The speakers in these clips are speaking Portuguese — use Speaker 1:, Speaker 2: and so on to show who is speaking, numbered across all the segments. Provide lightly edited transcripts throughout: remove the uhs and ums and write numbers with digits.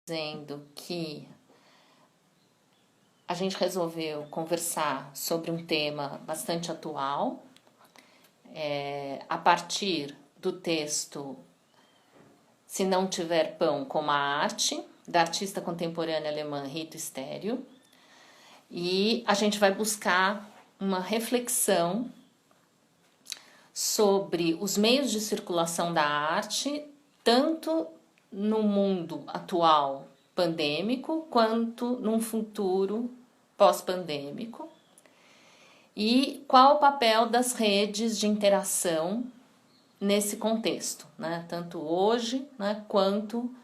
Speaker 1: dizendo que a gente resolveu conversar sobre um tema bastante atual, a partir do texto Se Não Tiver Pão, Coma Arte, da artista contemporânea alemã Rita Stereo, e a gente vai buscar uma reflexão sobre os meios de circulação da arte, tanto no mundo atual pandêmico, quanto num futuro pós-pandêmico, e qual o papel das redes de interação nesse contexto, né? Tanto hoje, né, quanto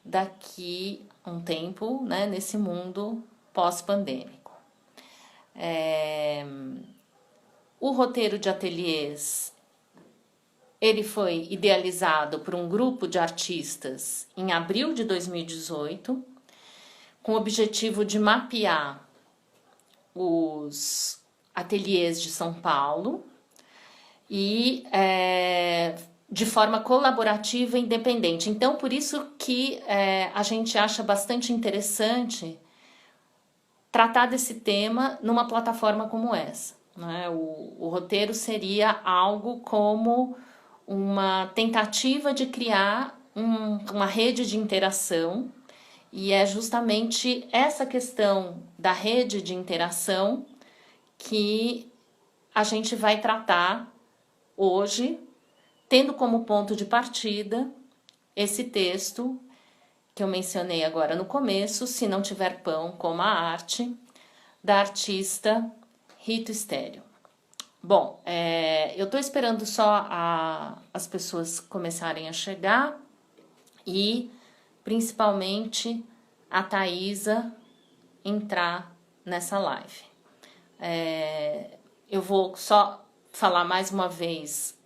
Speaker 1: daqui a um tempo, né, nesse mundo pós-pandêmico. O roteiro de ateliês, ele foi idealizado por um grupo de artistas em abril de 2018, com o objetivo de mapear os ateliês de São Paulo e de forma colaborativa e independente. Então, por isso que a gente acha bastante interessante tratar desse tema numa plataforma como essa, né? O roteiro seria algo como uma tentativa de criar uma rede de interação, e é justamente essa questão da rede de interação que a gente vai tratar hoje, tendo como ponto de partida esse texto que eu mencionei agora no começo, Se Não Tiver Pão, Coma Arte, da artista Rita Stereo. Bom, eu estou esperando só as pessoas começarem a chegar e, principalmente, a Thaisa entrar nessa live. Eu vou só falar mais uma vez,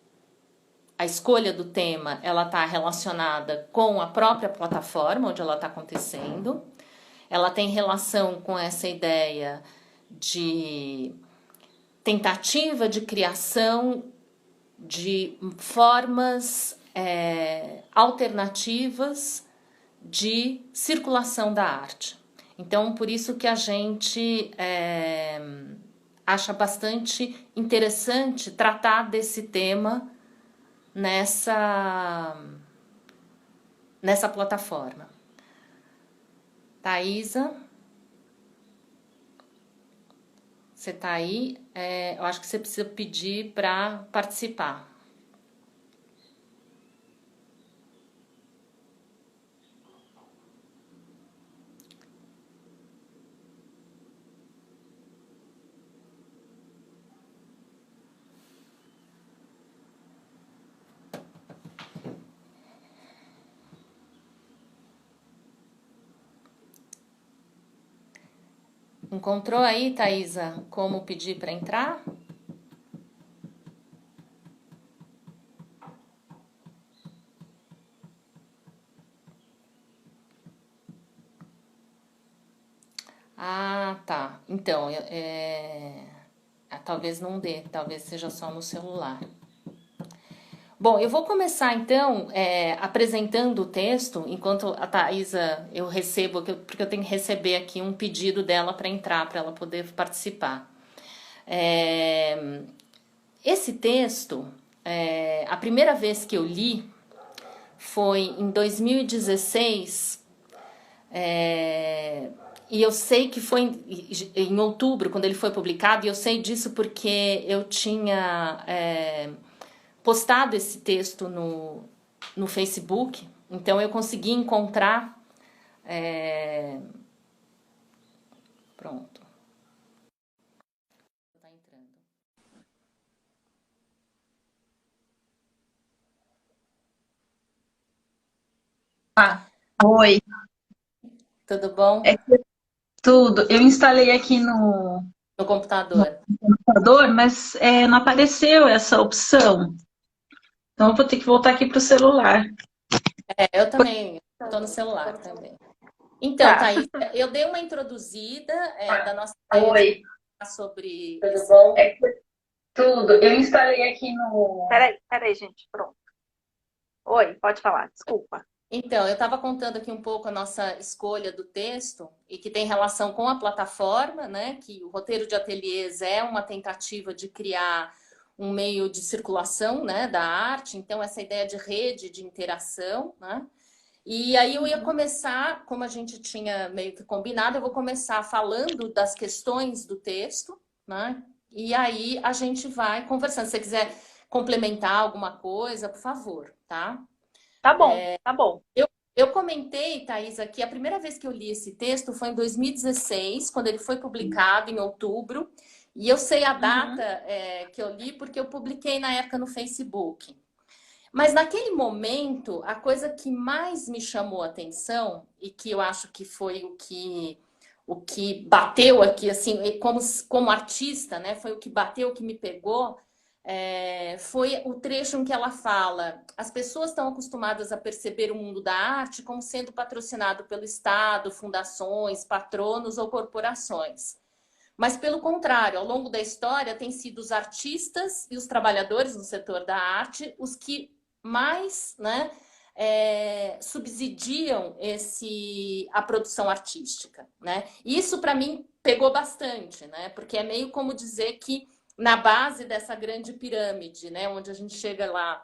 Speaker 1: a escolha do tema, ela está relacionada com a própria plataforma onde ela está acontecendo. Ela tem relação com essa ideia de tentativa de criação de formas alternativas de circulação da arte. Então, por isso que a gente acha bastante interessante tratar desse tema nessa plataforma. Thaisa, você está aí? Eu acho que você precisa pedir para participar. Encontrou aí, Thaisa, como pedir para entrar? Ah, tá. Então, talvez não dê, talvez seja só no celular. Bom, eu vou começar então apresentando o texto, enquanto a Thaisa eu recebo, porque eu tenho que receber aqui um pedido dela para entrar, para ela poder participar. Esse texto, a primeira vez que eu li foi em 2016, e eu sei que foi em outubro, quando ele foi publicado, e eu sei disso porque eu tinha postado esse texto no Facebook, então eu consegui encontrar. Pronto. Tá entrando.
Speaker 2: Oi,
Speaker 1: Tudo bom?
Speaker 2: tudo. Eu instalei aqui no
Speaker 1: No computador.
Speaker 2: computador, mas não apareceu essa opção. Então eu vou ter que voltar aqui para o celular.
Speaker 1: Eu também estou no celular também. Então,
Speaker 2: Tá.
Speaker 1: Thaís, eu dei uma introduzida da nossa ideia de
Speaker 2: Oi,
Speaker 1: falar sobre
Speaker 2: tudo
Speaker 1: esse.
Speaker 2: bom? Tudo. Eu instalei aqui no. Peraí, gente, pronto. Oi, pode falar, desculpa.
Speaker 1: Então, eu estava contando aqui um pouco a nossa escolha do texto e que tem relação com a plataforma, né? Que o roteiro de ateliês é uma tentativa de criar um meio de circulação, né, da arte. Então, essa ideia de rede de interação, né? E aí eu ia
Speaker 2: Uhum.
Speaker 1: começar, como a gente tinha meio que combinado, eu vou começar falando das questões do texto, né? E aí a gente vai conversando. Se você quiser complementar alguma coisa, por favor, tá?
Speaker 2: Tá bom, tá bom.
Speaker 1: Eu comentei, Thaís, aqui, a primeira vez que eu li esse texto foi em 2016, quando ele foi publicado em outubro. E eu sei a data,
Speaker 2: Uhum.
Speaker 1: que eu li porque eu publiquei na época no Facebook. Mas naquele momento, a coisa que mais me chamou a atenção e que eu acho que foi o que bateu aqui, assim, como artista, né? Foi o que bateu, o que me pegou, foi o trecho em que ela fala: as pessoas estão acostumadas a perceber o mundo da arte como sendo patrocinado pelo Estado, fundações, patronos ou corporações. Mas, pelo contrário, ao longo da história, têm sido os artistas e os trabalhadores no setor da arte os que mais, né, subsidiam a produção artística, né? Isso, para mim, pegou bastante, né? Porque é meio como dizer que na base dessa grande pirâmide, né, onde a gente chega lá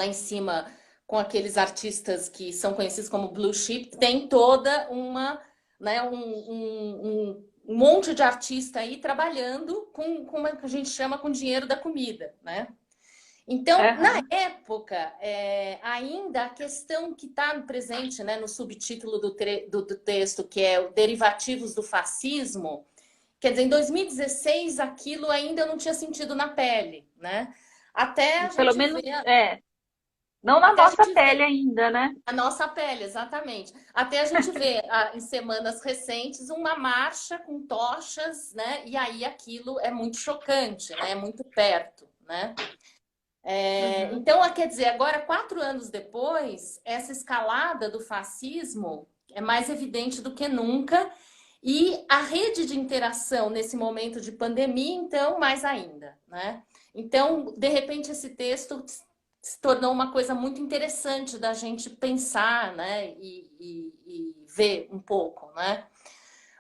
Speaker 1: em cima com aqueles artistas que são conhecidos como blue chip, tem toda uma, né, um monte de artista aí trabalhando com o que a gente chama com dinheiro da comida, né? Então, na
Speaker 2: Aham.
Speaker 1: época, ainda a questão que está presente, né, no subtítulo do texto, que é o Derivativos do Fascismo, quer dizer, em 2016 aquilo ainda não tinha sentido na pele, né? Até a
Speaker 2: Pelo
Speaker 1: gente
Speaker 2: menos,
Speaker 1: ver,
Speaker 2: não na
Speaker 1: até a
Speaker 2: nossa
Speaker 1: gente ver
Speaker 2: pele ainda, né?
Speaker 1: a nossa pele, exatamente. Até a gente vê em semanas recentes uma marcha com tochas, né? E aí aquilo é muito chocante, né? É muito perto, né?
Speaker 2: Uhum.
Speaker 1: Então, quer dizer, agora, 4 anos depois, essa escalada do fascismo é mais evidente do que nunca. E a rede de interação nesse momento de pandemia, então, mais ainda, né? Então, de repente, esse texto se tornou uma coisa muito interessante da gente pensar, né? E ver um pouco, né?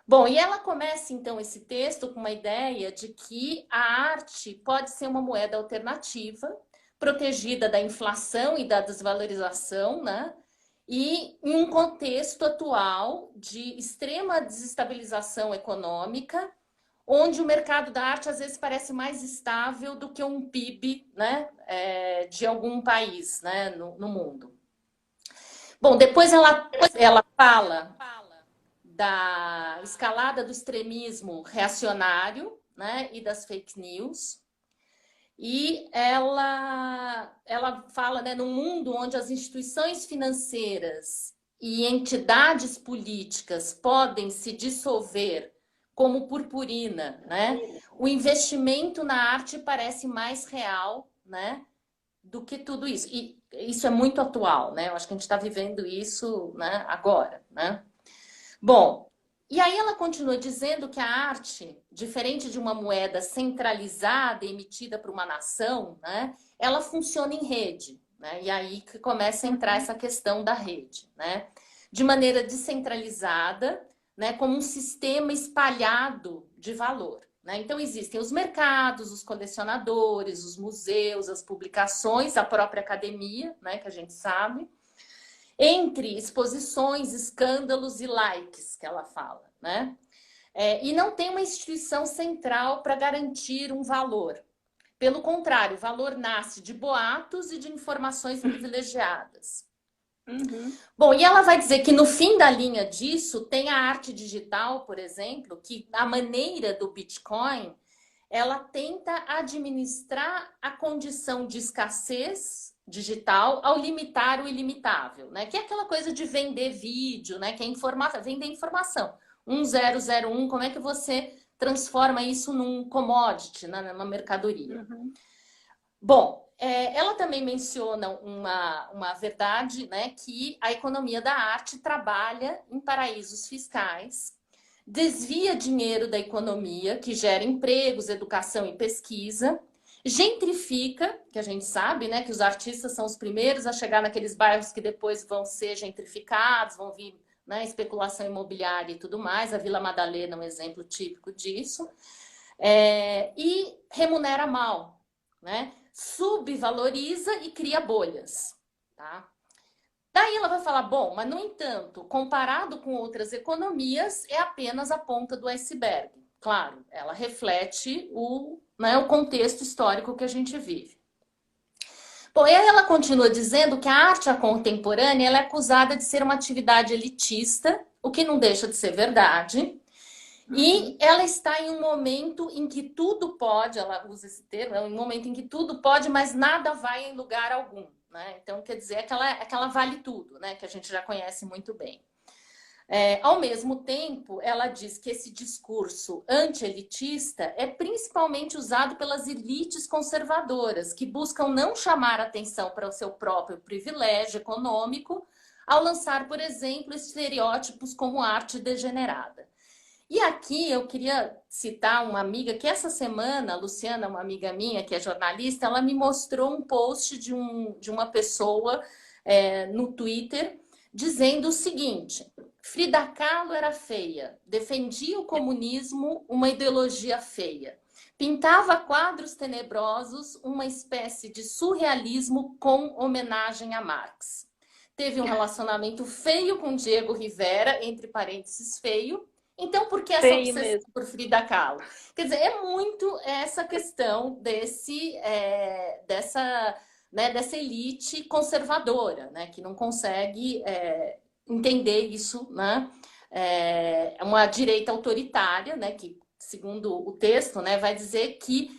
Speaker 1: Bom, e ela começa então esse texto com uma ideia de que a arte pode ser uma moeda alternativa, protegida da inflação e da desvalorização, né? E em um contexto atual de extrema desestabilização econômica, onde o mercado da arte às vezes parece mais estável do que um PIB, né, de algum país, né, no mundo. Bom, depois ela fala da escalada do extremismo reacionário, né, e das fake news. E ela fala, né, num mundo onde as instituições financeiras e entidades políticas podem se dissolver como purpurina, né? O investimento na arte parece mais real, né, do que tudo isso. E isso é muito atual, né? Eu acho que a gente está vivendo isso, né, agora, né? Bom, e aí ela continua dizendo que a arte, diferente de uma moeda centralizada emitida por uma nação, né, ela funciona em rede, né? E aí que começa a entrar
Speaker 2: Uhum.
Speaker 1: essa questão da rede, né? De maneira descentralizada, né, como um sistema espalhado de valor. Né? Então existem os mercados, os colecionadores, os museus, as publicações, a própria academia, né, que a gente sabe, entre exposições, escândalos e likes, que ela fala, né? E não tem uma instituição central para garantir um valor. Pelo contrário, o valor nasce de boatos e de informações privilegiadas.
Speaker 2: Uhum.
Speaker 1: Bom, e ela vai dizer que no fim da linha disso tem a arte digital, por exemplo, que a maneira do Bitcoin, ela tenta administrar a condição de escassez digital ao limitar o ilimitável, né? Que é aquela coisa de vender vídeo, né? Que é informação, vender informação. 1001, como é que você transforma isso num commodity, né? Numa mercadoria?
Speaker 2: Uhum.
Speaker 1: Bom, ela também menciona uma verdade, né, que a economia da arte trabalha em paraísos fiscais, desvia dinheiro da economia, que gera empregos, educação e pesquisa, Gentrifica, que a gente sabe, né, que os artistas são os primeiros a chegar naqueles bairros que depois vão ser gentrificados, vão vir, né, especulação imobiliária e tudo mais. A Vila Madalena é um exemplo típico disso. E remunera mal, né? Subvaloriza e cria bolhas, tá? Daí ela vai falar, bom, mas no entanto, comparado com outras economias, é apenas a ponta do iceberg. Claro, ela reflete o contexto histórico que a gente vive. Bom, e aí ela continua dizendo que a arte contemporânea ela é acusada de ser uma atividade elitista, o que não deixa de ser verdade. E ela está em um momento em que tudo pode, ela usa esse termo, é um momento em que tudo pode, mas nada vai em lugar algum. Né? Então, quer dizer, aquela vale tudo, né? Que a gente já conhece muito bem. Ao mesmo tempo, ela diz que esse discurso anti-elitista é principalmente usado pelas elites conservadoras, que buscam não chamar atenção para o seu próprio privilégio econômico, ao lançar, por exemplo, estereótipos como arte degenerada. E aqui eu queria citar uma amiga que essa semana, a Luciana, uma amiga minha que é jornalista, ela me mostrou um post de uma pessoa no Twitter dizendo o seguinte: Frida Kahlo era feia, defendia o comunismo, uma ideologia feia. Pintava quadros tenebrosos, uma espécie de surrealismo com homenagem a Marx. Teve um relacionamento feio com Diego Rivera, entre parênteses, feio. Então, por que essa obsessão por Frida Kahlo? Quer dizer, é muito essa questão dessa elite conservadora, né, que não consegue entender isso, né? É uma direita autoritária, né, que, segundo o texto, né, vai dizer que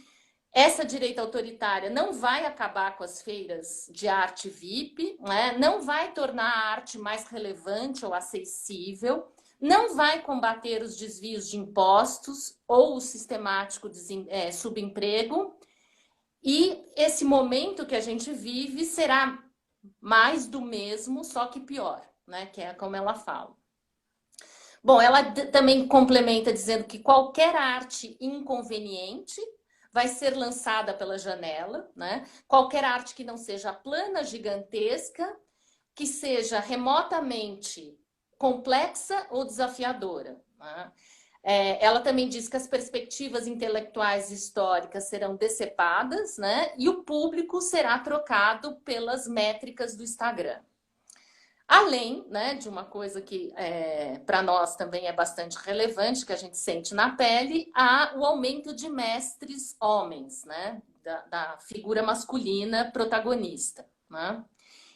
Speaker 1: essa direita autoritária não vai acabar com as feiras de arte VIP, né? Não vai tornar a arte mais relevante ou acessível, não vai combater os desvios de impostos ou o sistemático subemprego. E esse momento que a gente vive será mais do mesmo, só que pior, né? Que é como ela fala. Bom, ela também complementa dizendo que qualquer arte inconveniente vai ser lançada pela janela, né? Qualquer arte que não seja plana, gigantesca, que seja remotamente complexa ou desafiadora. Né? Ela também diz que as perspectivas intelectuais e históricas serão decepadas, né? E o público será trocado pelas métricas do Instagram. Além, né, de uma coisa que para nós também é bastante relevante, que a gente sente na pele, há o aumento de mestres homens, né, da figura masculina protagonista. Né?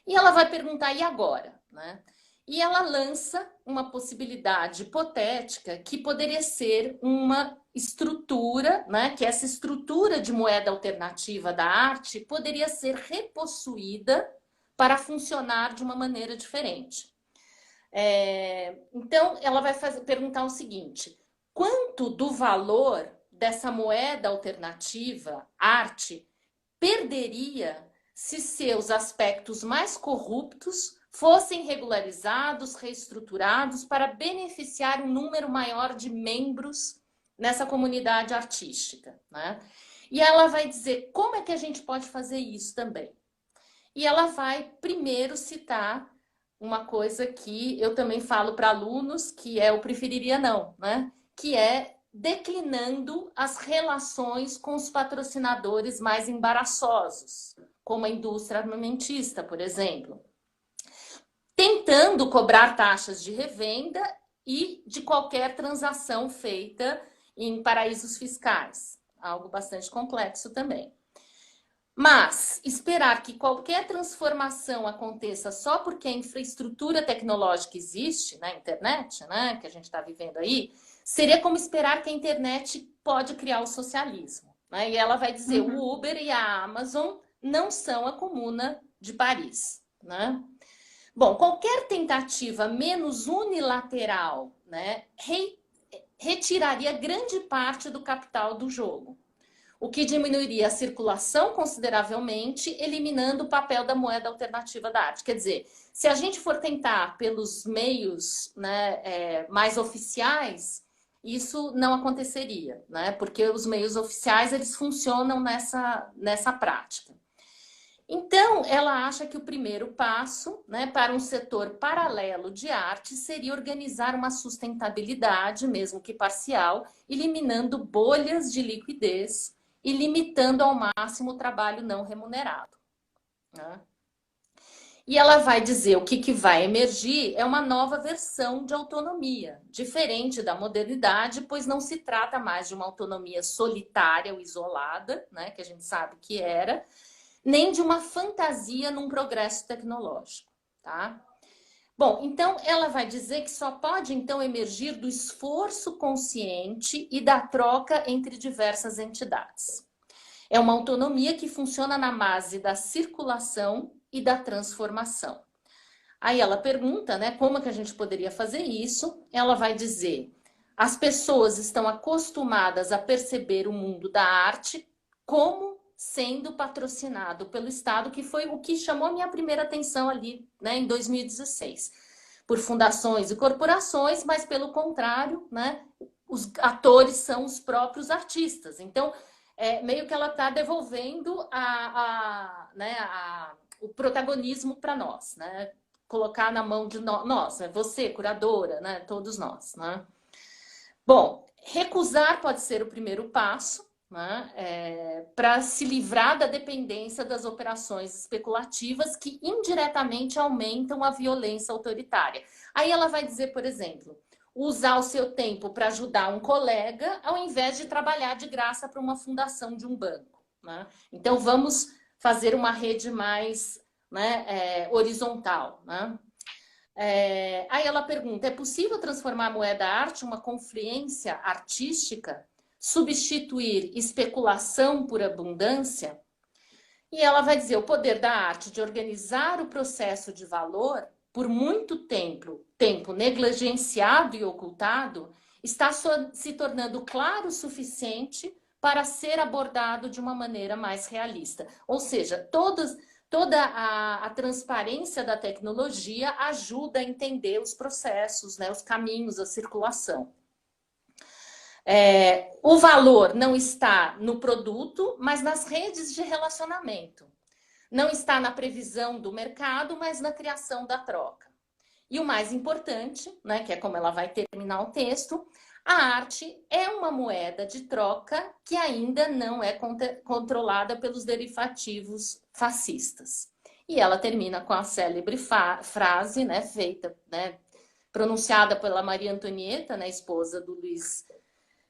Speaker 1: E ela vai perguntar, e agora? Né? E ela lança uma possibilidade hipotética que poderia ser uma estrutura, né, que essa estrutura de moeda alternativa da arte poderia ser repossuída para funcionar de uma maneira diferente. Então, ela vai perguntar o seguinte: quanto do valor dessa moeda alternativa, arte, perderia se seus aspectos mais corruptos fossem regularizados, reestruturados para beneficiar um número maior de membros nessa comunidade artística? Né? E ela vai dizer como é que a gente pode fazer isso também. E ela vai primeiro citar uma coisa que eu também falo para alunos, que é o preferiria não, né? Que é declinando as relações com os patrocinadores mais embaraçosos, como a indústria armamentista, por exemplo. Tentando cobrar taxas de revenda e de qualquer transação feita em paraísos fiscais. Algo bastante complexo também. Mas esperar que qualquer transformação aconteça só porque a infraestrutura tecnológica existe na internet, né, que a gente está vivendo aí, seria como esperar que a internet pode criar o socialismo. Né? E ela vai dizer, o Uber e a Amazon não são a Comuna de Paris. Né? Bom, qualquer tentativa menos unilateral, né, retiraria grande parte do capital do jogo, o que diminuiria a circulação consideravelmente, eliminando o papel da moeda alternativa da arte. Quer dizer, se a gente for tentar pelos meios, né, mais oficiais, isso não aconteceria, né? Porque os meios oficiais eles funcionam nessa prática. Então, ela acha que o primeiro passo, né, para um setor paralelo de arte seria organizar uma sustentabilidade, mesmo que parcial, eliminando bolhas de liquidez e limitando ao máximo o trabalho não remunerado, né? E ela vai dizer o que vai emergir é uma nova versão de autonomia, diferente da modernidade, pois não se trata mais de uma autonomia solitária ou isolada, né, que a gente sabe que era, nem de uma fantasia num progresso tecnológico, tá? Bom, então ela vai dizer que só pode então emergir do esforço consciente e da troca entre diversas entidades. É uma autonomia que funciona na base da circulação e da transformação. Aí ela pergunta, né, como é que a gente poderia fazer isso? Ela vai dizer: as pessoas estão acostumadas a perceber o mundo da arte como sendo patrocinado pelo Estado, que foi o que chamou a minha primeira atenção ali, né, em 2016, por fundações e corporações, mas pelo contrário, né, os atores são os próprios artistas. Então, meio que ela está devolvendo né, o protagonismo para nós, né? Colocar na mão de nós, né? Você, curadora, né? Todos nós, né? Bom, recusar pode ser o primeiro passo, né? Para se livrar da dependência das operações especulativas que indiretamente aumentam a violência autoritária. Aí ela vai dizer, por exemplo, usar o seu tempo para ajudar um colega ao invés de trabalhar de graça para uma fundação de um banco, né? Então vamos fazer uma rede mais, né, horizontal, né? Aí ela pergunta: é possível transformar a moeda arte em uma confluência artística? Substituir especulação por abundância? E ela vai dizer: o poder da arte de organizar o processo de valor, por muito tempo negligenciado e ocultado, está se tornando claro o suficiente para ser abordado de uma maneira mais realista. Ou seja, toda a transparência da tecnologia ajuda a entender os processos, né, os caminhos, a circulação. O valor não está no produto, mas nas redes de relacionamento. Não está na previsão do mercado, mas na criação da troca. E o mais importante, né, que é como ela vai terminar o texto, a arte é uma moeda de troca que ainda não é controlada pelos derivativos fascistas. E ela termina com a célebre frase, né, feita, né, pronunciada pela Maria Antonieta, né, esposa do Luís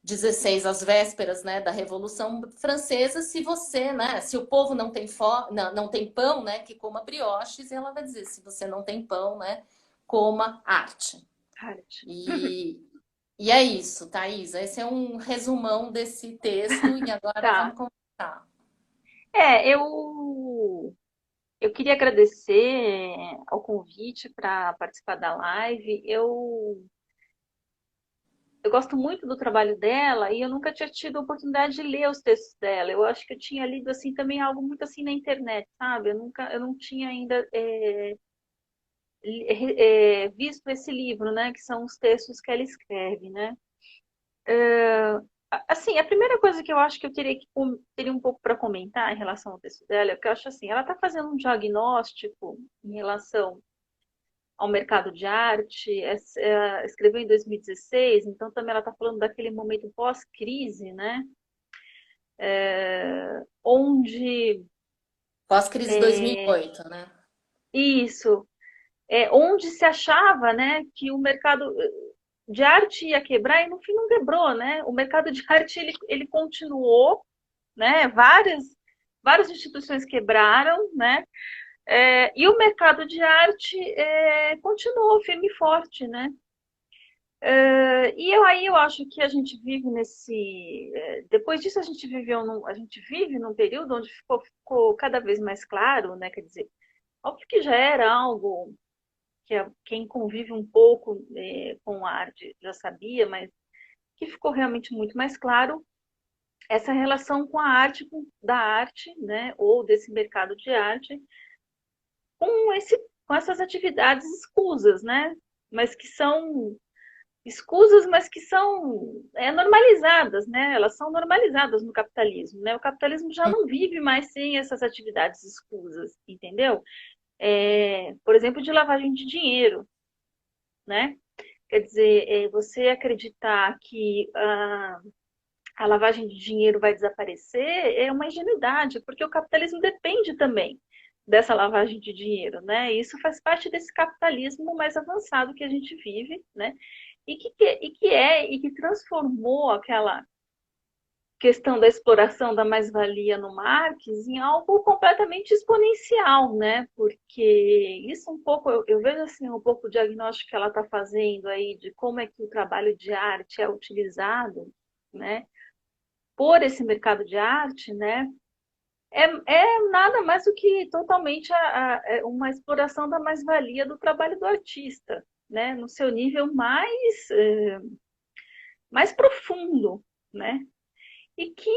Speaker 1: XVI, às vésperas, né, da Revolução Francesa: se você, né, se o povo não tem não tem pão, né, que coma brioches. E ela vai dizer: se você não tem pão, né, coma arte.
Speaker 2: Arte.
Speaker 1: E é isso, Thaís. Esse é um resumão desse texto e agora
Speaker 2: Tá.
Speaker 1: vamos conversar.
Speaker 2: Eu queria agradecer ao convite para participar da live. Eu gosto muito do trabalho dela e eu nunca tinha tido a oportunidade de ler os textos dela. Eu acho que eu tinha lido assim também algo muito assim na internet, sabe? Eu não tinha ainda visto esse livro, né? Que são os textos que ela escreve, né? Assim, a primeira coisa que eu acho que eu teria um pouco para comentar em relação ao texto dela é que eu acho assim, ela está fazendo um diagnóstico em relação ao mercado de arte, escreveu em 2016, então também ela está falando daquele momento pós-crise, né? Onde
Speaker 1: Pós-crise 2008, né?
Speaker 2: isso, onde se achava, né, que o mercado de arte ia quebrar e no fim não quebrou, né? O mercado de arte ele continuou, né? Várias instituições quebraram, né? E o mercado de arte continuou firme e forte, né? Aí eu acho que a gente vive depois disso a gente vive num período onde ficou cada vez mais claro, né? Quer dizer, óbvio que já era algo que quem convive um pouco com a arte já sabia, mas que ficou realmente muito mais claro essa relação com a arte, da arte, né? Ou desse mercado de arte, com essas atividades escusas, né? Mas que são escusas, mas que são normalizadas, né? Elas são normalizadas no capitalismo, né? O capitalismo já não vive mais sem essas atividades escusas, entendeu? Por exemplo, de lavagem de dinheiro, né? Quer dizer, você acreditar que a lavagem de dinheiro vai desaparecer é uma ingenuidade, porque o capitalismo depende também dessa lavagem de dinheiro, né? Isso faz parte desse capitalismo mais avançado que a gente vive, né? E que transformou aquela questão da exploração da mais-valia no Marx em algo completamente exponencial, né? Porque isso um pouco, eu vejo assim, um pouco o diagnóstico que ela está fazendo aí de como é que o trabalho de arte é utilizado, né? Por esse mercado de arte, né? É nada mais do que totalmente uma exploração da mais-valia do trabalho do artista, né? No seu nível mais profundo, né? E que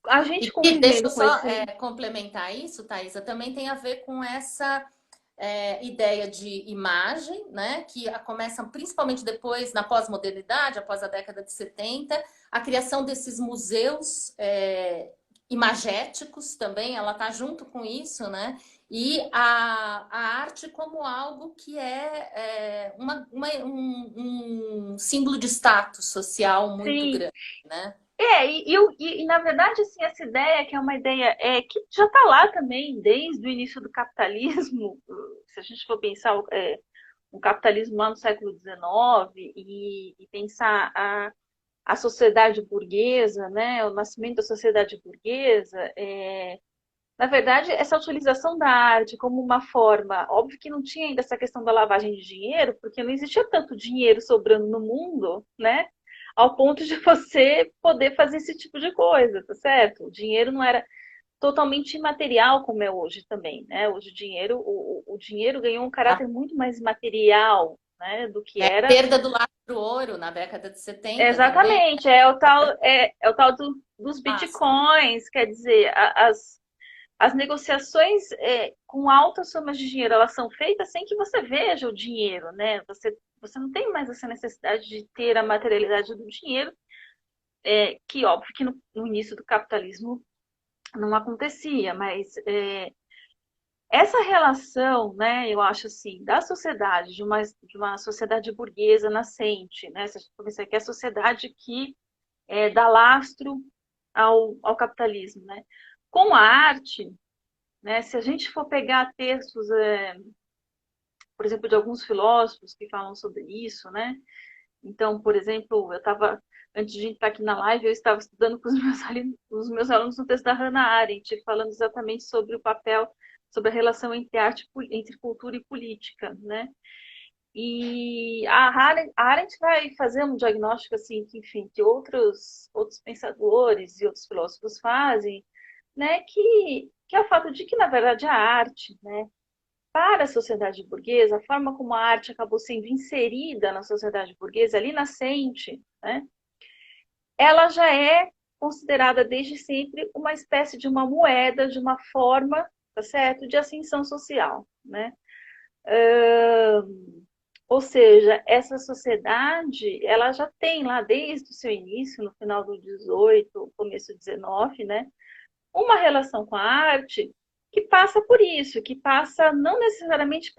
Speaker 2: a gente
Speaker 1: E deixa eu
Speaker 2: convivendo com
Speaker 1: só
Speaker 2: esse.
Speaker 1: complementar isso, Thaisa, também tem a ver com essa ideia de imagem, né, que começa principalmente depois, na pós-modernidade, após a década de 70, a criação desses museus imagéticos também, ela está junto com isso, né, e a arte como algo que um símbolo de status social muito
Speaker 2: Sim.
Speaker 1: grande, né?
Speaker 2: Na verdade, assim, essa ideia, que é uma ideia que já está lá também, desde o início do capitalismo, se a gente for pensar o capitalismo lá no século XIX e pensar a sociedade burguesa, né, o nascimento da sociedade burguesa, na verdade, essa utilização da arte como uma forma, óbvio que não tinha ainda essa questão da lavagem de dinheiro, porque não existia tanto dinheiro sobrando no mundo, né? Ao ponto de você poder fazer esse tipo de coisa, tá certo? O dinheiro não era totalmente imaterial como é hoje também, né? Hoje o dinheiro ganhou um caráter muito mais material, né, do que era.
Speaker 1: Perda do lastro ouro na década de 70 também,
Speaker 2: Exatamente, dos
Speaker 1: lastro.
Speaker 2: bitcoins, quer dizer, as negociações com altas somas de dinheiro, elas são feitas sem que você veja o dinheiro, né? Você não tem mais essa necessidade de ter a materialidade do dinheiro, que óbvio que no início do capitalismo não acontecia, mas essa relação, né, eu acho assim, da sociedade, de uma sociedade burguesa nascente, né? Se a gente pensar que é a sociedade que dá lastro ao capitalismo, né? Com a arte, né, se a gente for pegar textos, por exemplo, de alguns filósofos que falam sobre isso, né? Então, por exemplo, antes de a gente estar aqui na live, eu estava estudando com os meus alunos um texto da Hannah Arendt, falando exatamente sobre o papel, sobre a relação entre cultura e política, né? E a Arendt vai fazer um diagnóstico assim, que, enfim, que outros pensadores e outros filósofos fazem, né? Que é o fato de que, na verdade, a arte, né, para a sociedade burguesa, a forma como a arte acabou sendo inserida na sociedade burguesa, ali nascente, né, ela já é considerada desde sempre uma espécie de uma moeda, de uma forma, tá certo, de ascensão social, né? Ou seja, essa sociedade, ela já tem lá desde o seu início, no final do 18, começo do 19, né, uma relação com a arte que passa por isso, que passa não necessariamente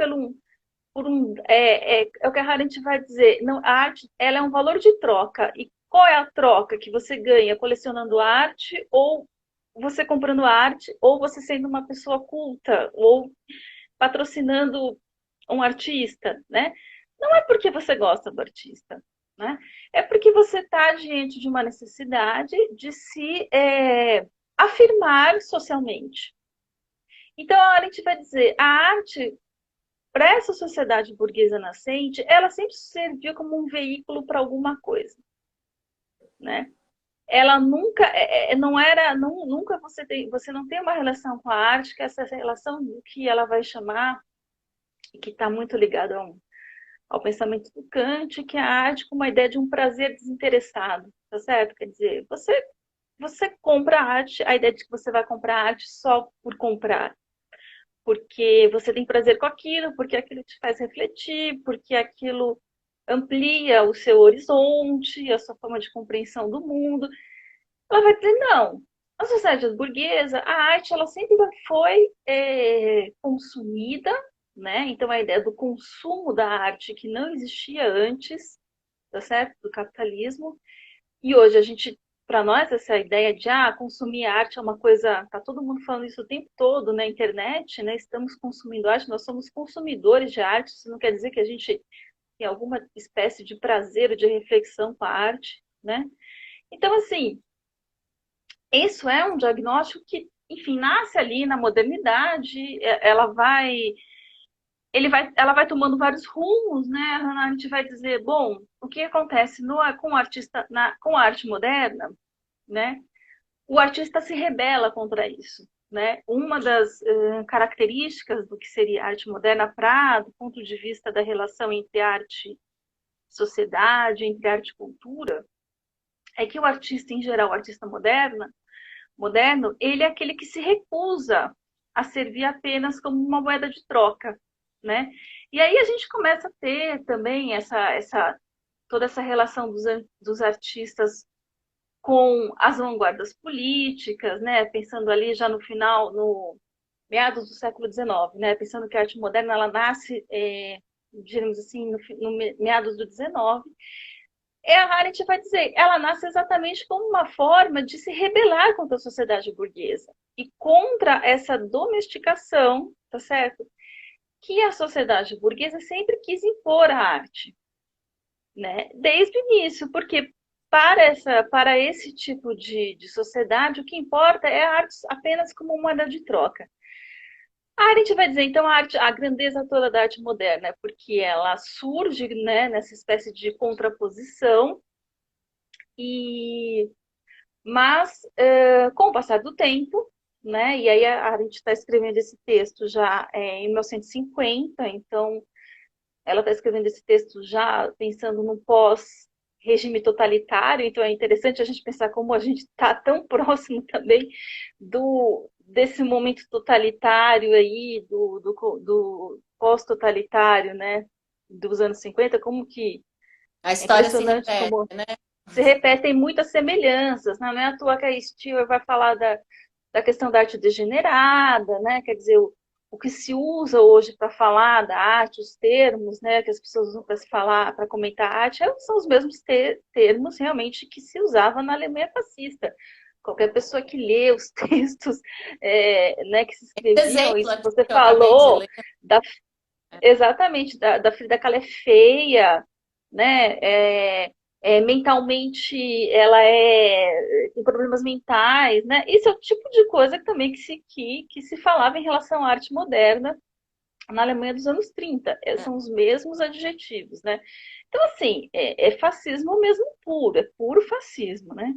Speaker 2: é o que a Arendt vai dizer, não, a arte ela é um valor de troca. E qual é a troca que você ganha colecionando arte, ou você comprando arte, ou você sendo uma pessoa culta, ou patrocinando um artista, né? Não é porque você gosta do artista, né? É porque você está diante de uma necessidade de se afirmar socialmente. Então, a Arendt vai dizer, a arte para essa sociedade burguesa nascente, ela sempre serviu como um veículo para alguma coisa, né? Ela nunca, não era, nunca você não tem uma relação com a arte, que é essa relação que ela vai chamar, que está muito ligada ao pensamento do Kant, que é a arte com uma ideia de um prazer desinteressado, tá certo? Quer dizer, você compra arte, a ideia de que você vai comprar arte só por comprar, porque você tem prazer com aquilo, porque aquilo te faz refletir, porque aquilo amplia o seu horizonte, a sua forma de compreensão do mundo. Ela vai dizer, não, a sociedade burguesa, a arte, ela sempre foi consumida, né? Então, a ideia do consumo da arte que não existia antes, tá certo? Do capitalismo. E hoje a gente, para nós, essa ideia de consumir arte é uma coisa, tá todo mundo falando isso o tempo todo na internet, né? Estamos consumindo arte, nós somos consumidores de arte, isso não quer dizer que a gente tem alguma espécie de prazer ou de reflexão com a arte, né? Então, assim, isso é um diagnóstico que, enfim, nasce ali na modernidade, ela vai tomando vários rumos, né? A Hannah Arendt vai dizer, bom, o que acontece com o artista, com a arte moderna, né? O artista se rebela contra isso, né? Uma das características do que seria arte moderna do ponto de vista da relação entre arte e sociedade, entre arte e cultura, é que o artista, em geral, o artista moderno, ele é aquele que se recusa a servir apenas como uma moeda de troca, né? E aí a gente começa a ter também toda essa relação dos artistas com as vanguardas políticas, né? Pensando ali já no final, no meados do século XIX, né? Pensando que a arte moderna ela nasce, digamos assim, no meados do XIX. A Arendt vai dizer, ela nasce exatamente como uma forma de se rebelar contra a sociedade burguesa e contra essa domesticação, tá certo? Que a sociedade burguesa sempre quis impor à arte, né? Desde o início, porque para esse tipo de sociedade, o que importa é a arte apenas como moeda de troca. A Arendt vai dizer, então, a grandeza toda da arte moderna é porque ela surge, né, nessa espécie de contraposição, e mas com o passar do tempo, né, e aí a Arendt está escrevendo esse texto já em 1950, então ela está escrevendo esse texto já pensando no pós-regime totalitário, então é interessante a gente pensar como a gente está tão próximo também desse momento totalitário aí, do pós-totalitário, né, dos anos 50, como que
Speaker 1: A
Speaker 2: é
Speaker 1: história se
Speaker 2: impressionante
Speaker 1: repete,
Speaker 2: como
Speaker 1: né?
Speaker 2: se repetem muitas semelhanças, né? Não é à toa que a Stilwell vai falar da questão da arte degenerada, né? Quer dizer, o que se usa hoje para falar da arte, os termos, né, que as pessoas usam para se falar, para comentar a arte, são os mesmos termos realmente que se usava na Alemanha fascista. Qualquer pessoa que lê os textos, né, que se escreviam,
Speaker 1: Exemplo
Speaker 2: isso
Speaker 1: aqui
Speaker 2: você
Speaker 1: que eu acabei de
Speaker 2: falou,
Speaker 1: ler.
Speaker 2: da, exatamente, da Frida Kahlo é feia, né? Mentalmente ela tem problemas mentais, né? Esse é o tipo de coisa também que se falava em relação à arte moderna na Alemanha dos anos 30.
Speaker 1: É.
Speaker 2: São os mesmos adjetivos, né? Então, assim, é fascismo mesmo puro, é puro fascismo, né?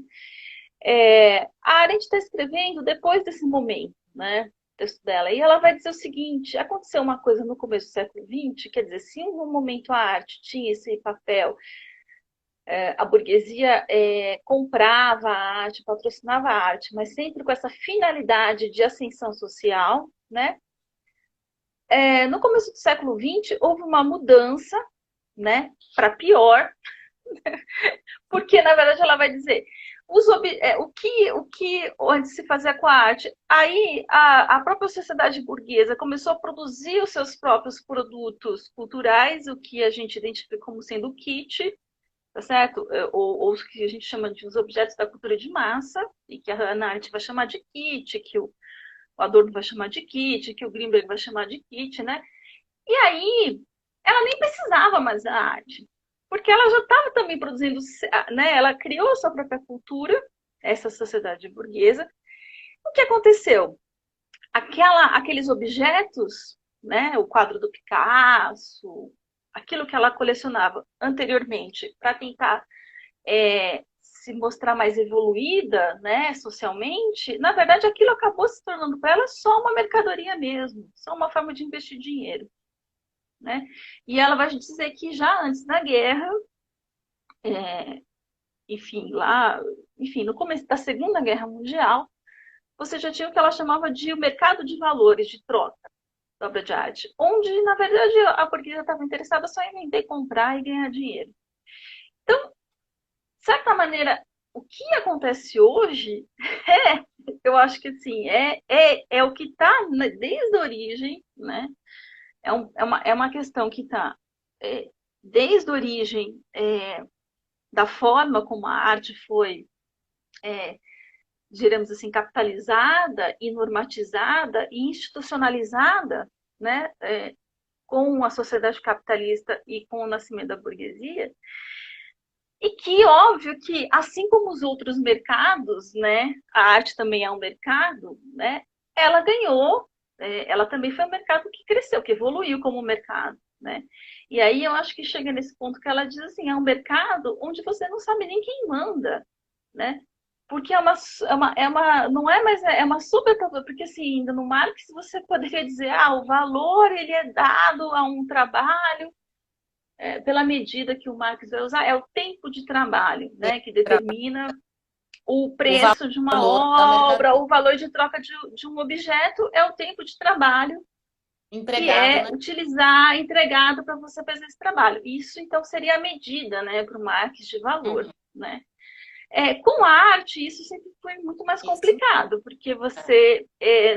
Speaker 2: A Arendt está escrevendo depois desse momento, né? O texto dela. E ela vai dizer o seguinte: aconteceu uma coisa no começo do século XX, quer dizer, se em algum momento a arte tinha esse papel, a burguesia comprava a arte, patrocinava a arte, mas sempre com essa finalidade de ascensão social, né? No começo do século XX houve uma mudança, né, para pior, porque na verdade ela vai dizer o que antes se fazia com a arte. Aí a própria sociedade burguesa começou a produzir os seus próprios produtos culturais, o que a gente identifica como sendo o kit, tá certo? Ou os que a gente chama de os objetos da cultura de massa, e que a Hannah Arendt vai chamar de kit, que o Adorno vai chamar de kit, que o Grinberg vai chamar de kit, né? E aí ela nem precisava mais da arte, porque ela já estava também produzindo, né? Ela criou a sua própria cultura, essa sociedade burguesa. O que aconteceu? Aqueles objetos, né? O quadro do Picasso, aquilo que ela colecionava anteriormente para tentar se mostrar mais evoluída, né, socialmente, na verdade aquilo acabou se tornando para ela só uma mercadoria mesmo, só uma forma de investir dinheiro, né? E ela vai dizer que já antes da guerra, é, enfim, no começo da Segunda Guerra Mundial, você já tinha o que ela chamava de o mercado de valores, de troca. da obra de arte, onde, na verdade, a burguesia estava interessada só em vender, comprar e ganhar dinheiro. Então, de certa maneira, o que acontece hoje é, eu acho que assim, é o que está desde a origem, né? É uma questão que está desde a origem da forma como a arte foi, digamos assim, capitalizada e normatizada e institucionalizada, né? Com a sociedade capitalista e com o nascimento da burguesia, e que, óbvio, que assim como os outros mercados, né, a arte também é um mercado, né, ela ganhou, ela também foi um mercado que cresceu, que evoluiu como mercado, né. E aí eu acho que chega nesse ponto que ela diz assim, é um mercado onde você não sabe nem quem manda, né, porque não é mais, é uma super, porque assim, ainda no Marx você poderia dizer, o valor ele é dado a um trabalho, pela medida que o Marx vai usar, é o tempo de trabalho, né, que determina o
Speaker 1: O
Speaker 2: preço de uma
Speaker 1: valor da
Speaker 2: obra,
Speaker 1: mercadoria
Speaker 2: o valor de troca de um objeto é o tempo de trabalho que
Speaker 1: empregado,
Speaker 2: é
Speaker 1: né?
Speaker 2: utilizar, entregado para você fazer esse trabalho. Isso, então, seria a medida, né, para o Marx de valor,
Speaker 1: Uhum.
Speaker 2: né. Com a arte, isso sempre foi muito mais
Speaker 1: Isso.
Speaker 2: complicado, porque
Speaker 1: É.
Speaker 2: você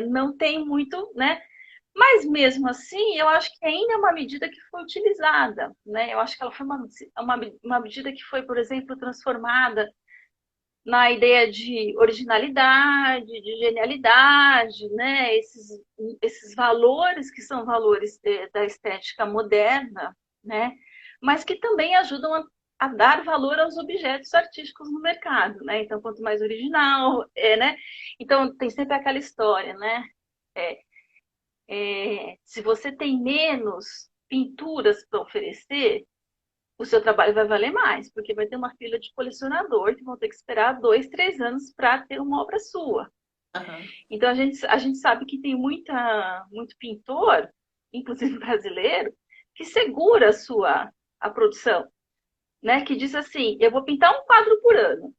Speaker 2: não tem muito, né, mas mesmo assim, eu acho que ainda é uma medida que foi utilizada, né? Eu acho que ela foi uma medida que foi, por exemplo, transformada na ideia de originalidade, de genialidade, né? Esses valores que são valores da estética moderna, né? Mas que também ajudam a dar valor aos objetos artísticos no mercado, né? Então, quanto mais original, né? Então, tem sempre aquela história, né? É, se você tem menos pinturas para oferecer, o seu trabalho vai valer mais, porque vai ter uma fila de colecionador que vão ter que esperar 2, 3 anos para ter uma obra sua.
Speaker 1: Aham.
Speaker 2: Então a gente sabe que tem muito pintor, inclusive brasileiro, que segura a produção, né? Que diz assim, eu vou pintar um quadro por ano.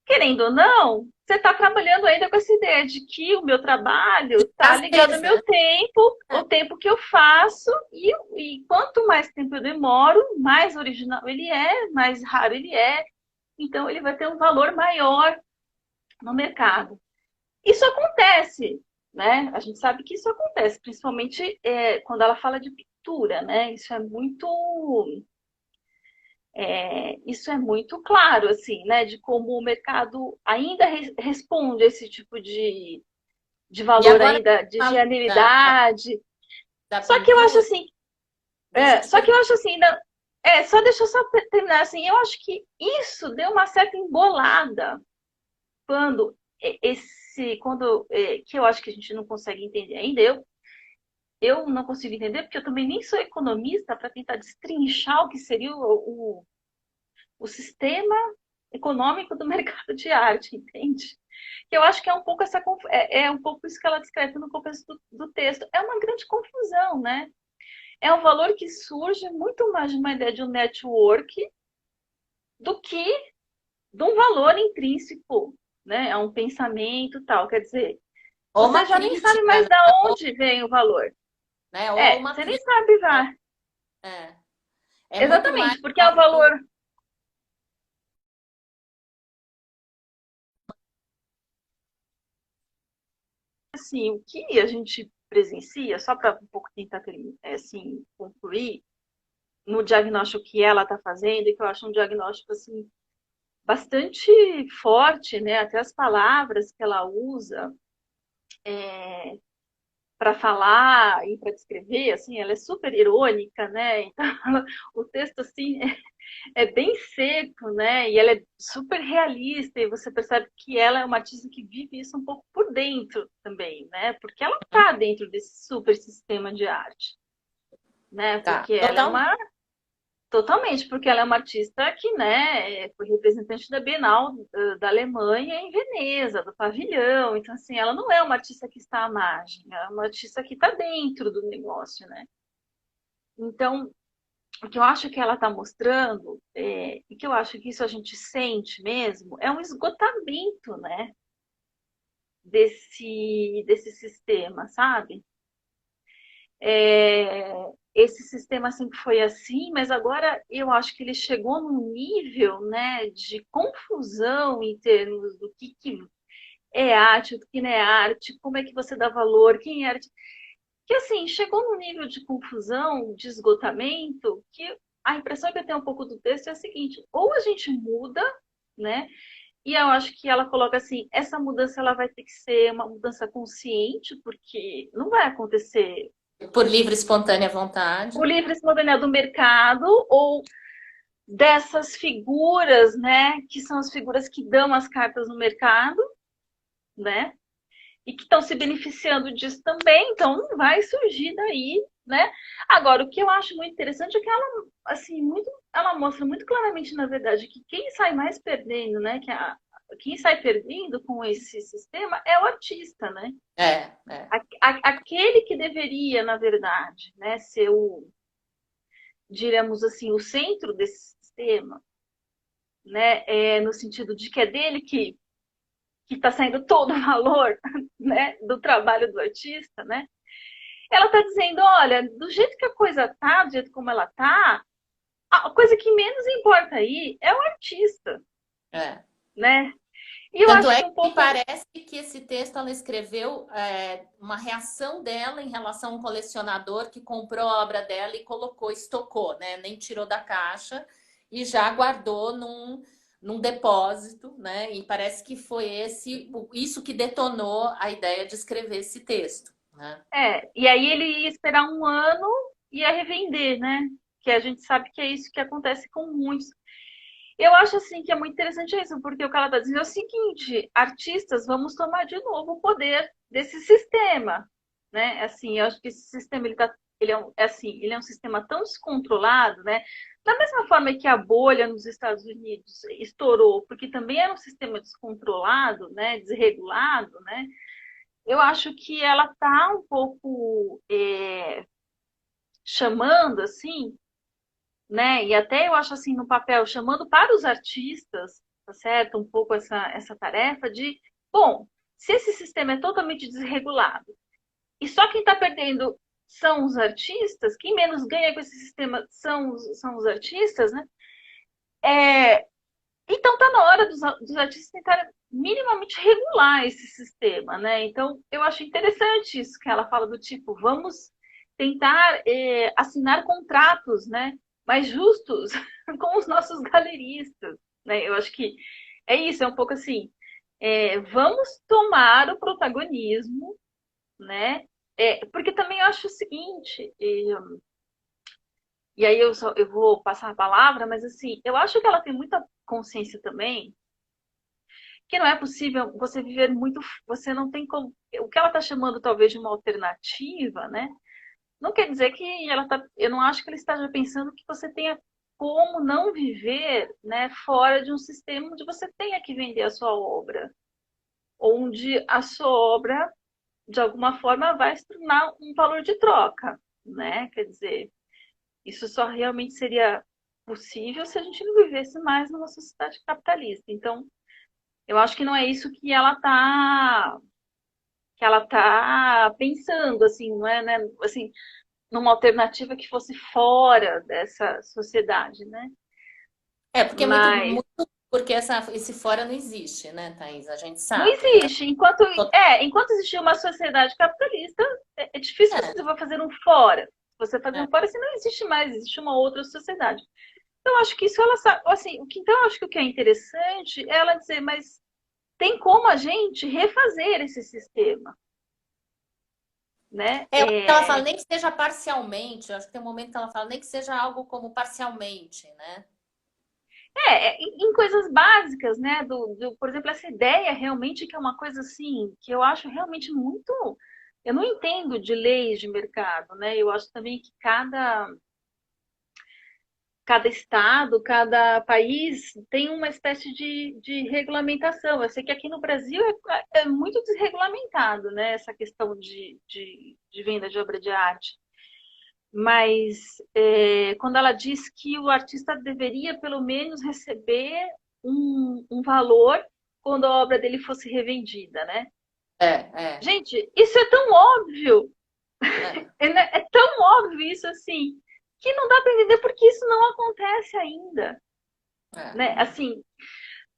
Speaker 2: Querendo ou não, você está trabalhando ainda com essa ideia de que o meu trabalho está ligado ao
Speaker 1: Escassez,
Speaker 2: meu
Speaker 1: né?
Speaker 2: tempo,
Speaker 1: É.
Speaker 2: o tempo que eu faço, e quanto mais tempo eu demoro, mais original ele é, mais raro ele é, então ele vai ter um valor maior no mercado. Isso acontece, né? A gente sabe que isso acontece, principalmente quando ela fala de pintura, né? Isso é muito claro, assim, né? De como o mercado ainda responde a esse tipo de
Speaker 1: E
Speaker 2: valor
Speaker 1: agora,
Speaker 2: ainda, de
Speaker 1: fala
Speaker 2: genialidade.
Speaker 1: da
Speaker 2: Só que eu acho
Speaker 1: pintura,
Speaker 2: assim,
Speaker 1: deixa eu te
Speaker 2: só que eu
Speaker 1: perguntar.
Speaker 2: acho assim, ainda, só deixa eu só terminar assim, eu acho que isso deu uma certa embolada quando que eu acho que a gente não consegue entender ainda. Eu não consigo entender, porque eu também nem sou economista para tentar destrinchar o que seria o sistema econômico do mercado de arte, entende? Que eu acho que é um pouco um pouco isso que ela descreve no começo do texto. É uma grande confusão, né? É um valor que surge muito mais de uma ideia de um network do que de um valor intrínseco, né? A um pensamento tal. Quer dizer,
Speaker 1: Ou
Speaker 2: você
Speaker 1: uma
Speaker 2: já nem sabe
Speaker 1: crítica,
Speaker 2: mais
Speaker 1: né?
Speaker 2: da onde vem o valor.
Speaker 1: Né? Ou uma
Speaker 2: Você nem
Speaker 1: crítica.
Speaker 2: sabe, vai.
Speaker 1: É. É muito mais
Speaker 2: Exatamente, porque é um
Speaker 1: algo.
Speaker 2: valor. Assim, o que a gente presencia, só para um pouco tentar assim, concluir, no diagnóstico que ela está fazendo, e que eu acho um diagnóstico assim, bastante forte, né? Até as palavras que ela usa para falar e para descrever, assim, ela é super irônica, né? Então, o texto assim é bem seco, né? E ela é super realista, e você percebe que ela é uma artista que vive isso um pouco por dentro também, né? Porque ela está dentro desse super sistema de arte, né?
Speaker 1: Tá,
Speaker 2: Porque ela é
Speaker 1: total.
Speaker 2: uma Totalmente, porque ela é uma artista que, né, foi representante da Bienal da Alemanha em Veneza, do pavilhão. Então, assim, ela não é uma artista que está à margem, ela é uma artista que está dentro do negócio, né? Então, o que eu acho que ela está mostrando, e que eu acho que isso a gente sente mesmo, é um esgotamento, né, desse sistema, sabe? Esse sistema sempre foi assim, mas agora eu acho que ele chegou num nível, né, de confusão em termos do que é arte, do que não é arte, como é que você dá valor, quem é arte. Que assim, chegou num nível de confusão, de esgotamento, que a impressão que eu tenho um pouco do texto é a seguinte: ou a gente muda, né? E eu acho que ela coloca assim, essa mudança ela vai ter que ser uma mudança consciente, porque não vai acontecer
Speaker 1: Por livre e espontânea vontade.
Speaker 2: o livre espontâneo do mercado ou dessas figuras, né, que são as figuras que dão as cartas no mercado, né? E que estão se beneficiando disso também, então não vai surgir daí, né? Agora, o que eu acho muito interessante é que ela, assim, ela mostra muito claramente, na verdade, que quem sai mais perdendo, né? Quem sai perdendo com esse sistema é o artista, né?
Speaker 1: É.
Speaker 2: Aquele que deveria, na verdade, né, ser diríamos assim, o centro desse sistema, né, no sentido de que é dele que está saindo todo o valor, né, do trabalho do artista, né? Ela está dizendo, olha, do jeito que a coisa tá, do jeito como ela tá, a coisa que menos importa aí é o artista,
Speaker 1: É.
Speaker 2: né? E eu
Speaker 1: Tanto
Speaker 2: acho
Speaker 1: é
Speaker 2: que
Speaker 1: que
Speaker 2: um
Speaker 1: me
Speaker 2: pouco
Speaker 1: parece que esse texto ela escreveu uma reação dela em relação a um colecionador que comprou a obra dela e colocou, estocou, né? Nem tirou da caixa e já guardou num depósito, né? E parece que foi isso que detonou a ideia de escrever esse texto, né?
Speaker 2: e aí ele ia esperar um ano e ia revender, né? Que a gente sabe que é isso que acontece com muitos. Eu acho assim que é muito interessante isso, porque o que ela está dizendo é o seguinte: artistas, vamos tomar de novo o poder desse sistema, né? Assim, eu acho que esse sistema ele ele é um sistema tão descontrolado, né? Da mesma forma que a bolha nos Estados Unidos estourou, porque também era um sistema descontrolado, né? Desregulado, né? Eu acho que ela está um pouco chamando assim, né? E até eu acho assim no papel, chamando para os artistas, tá certo? Um pouco essa tarefa de, bom, se esse sistema é totalmente desregulado e só quem está perdendo são os artistas, quem menos ganha com esse sistema são os artistas, né? É, então tá na hora dos artistas tentarem minimamente regular esse sistema, né? Então eu acho interessante isso que ela fala do tipo, vamos tentar assinar contratos, né, mais justos com os nossos galeristas, né? Eu acho que é isso, é um pouco assim, vamos tomar o protagonismo, né? Porque também eu acho o seguinte, e aí eu vou passar a palavra, mas assim, eu acho que ela tem muita consciência também que não é possível você viver muito, você não tem como, o que ela está chamando talvez de uma alternativa, né? Não quer dizer que ela tá, eu não acho que ela esteja pensando que você tenha como não viver, né, fora de um sistema onde você tenha que vender a sua obra, onde a sua obra de alguma forma vai se tornar um valor de troca, né? Quer dizer, isso só realmente seria possível se a gente não vivesse mais numa sociedade capitalista. Então, eu acho que não é isso que ela tá pensando, assim, não é, né, assim, numa alternativa que fosse fora dessa sociedade, né?
Speaker 1: É, porque é
Speaker 2: Mas
Speaker 1: porque esse fora não existe, né, Thaís? A gente
Speaker 2: não
Speaker 1: sabe, né?
Speaker 2: existe. Enquanto existir uma sociedade capitalista, é difícil
Speaker 1: É,
Speaker 2: você vai fazer um fora. Se você fazer um fora, assim, não existe mais, existe uma outra sociedade. Então, acho que isso ela sabe, assim, então acho que o que é interessante é ela dizer, mas tem como a gente refazer esse sistema, né?
Speaker 1: eu acho que ela fala, nem que seja parcialmente, eu acho que tem um momento que ela fala, nem que seja algo como parcialmente, né?
Speaker 2: Em coisas básicas, né? Por exemplo, essa ideia realmente que é uma coisa assim, que eu acho realmente muito. Eu não entendo de leis de mercado, né? Eu acho também que cada estado, cada país tem uma espécie de regulamentação. Eu sei que aqui no Brasil é muito desregulamentado, né? Essa questão de venda de obra de arte. Mas quando ela diz que o artista deveria pelo menos receber um valor quando a obra dele fosse revendida, né?
Speaker 1: É.
Speaker 2: Gente, isso é tão óbvio,
Speaker 1: É,
Speaker 2: É tão óbvio isso assim, que não dá para entender porque isso não acontece ainda,
Speaker 1: é.
Speaker 2: né? Assim,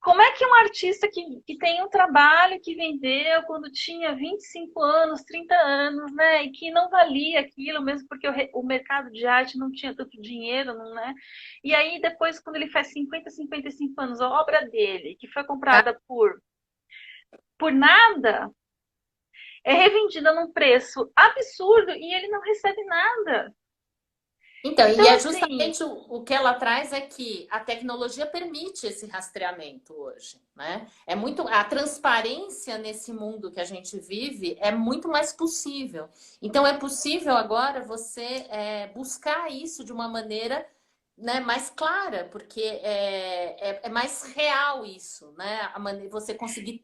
Speaker 2: como é que um artista que tem um trabalho que vendeu quando tinha 25 anos, 30 anos, né? E que não valia aquilo, mesmo porque o mercado de arte não tinha tanto dinheiro, não, né? E aí, depois, quando ele faz 50, 55 anos, a obra dele, que foi comprada por nada, é revendida num preço absurdo e ele não recebe nada.
Speaker 1: Então, e
Speaker 2: Então,
Speaker 1: é
Speaker 2: assim,
Speaker 1: justamente o que ela traz é que a tecnologia permite esse rastreamento hoje, né? É muito a transparência nesse mundo que a gente vive é muito mais possível. Então, é possível agora você buscar isso de uma maneira, né, mais clara, porque é mais real isso, né? Você conseguir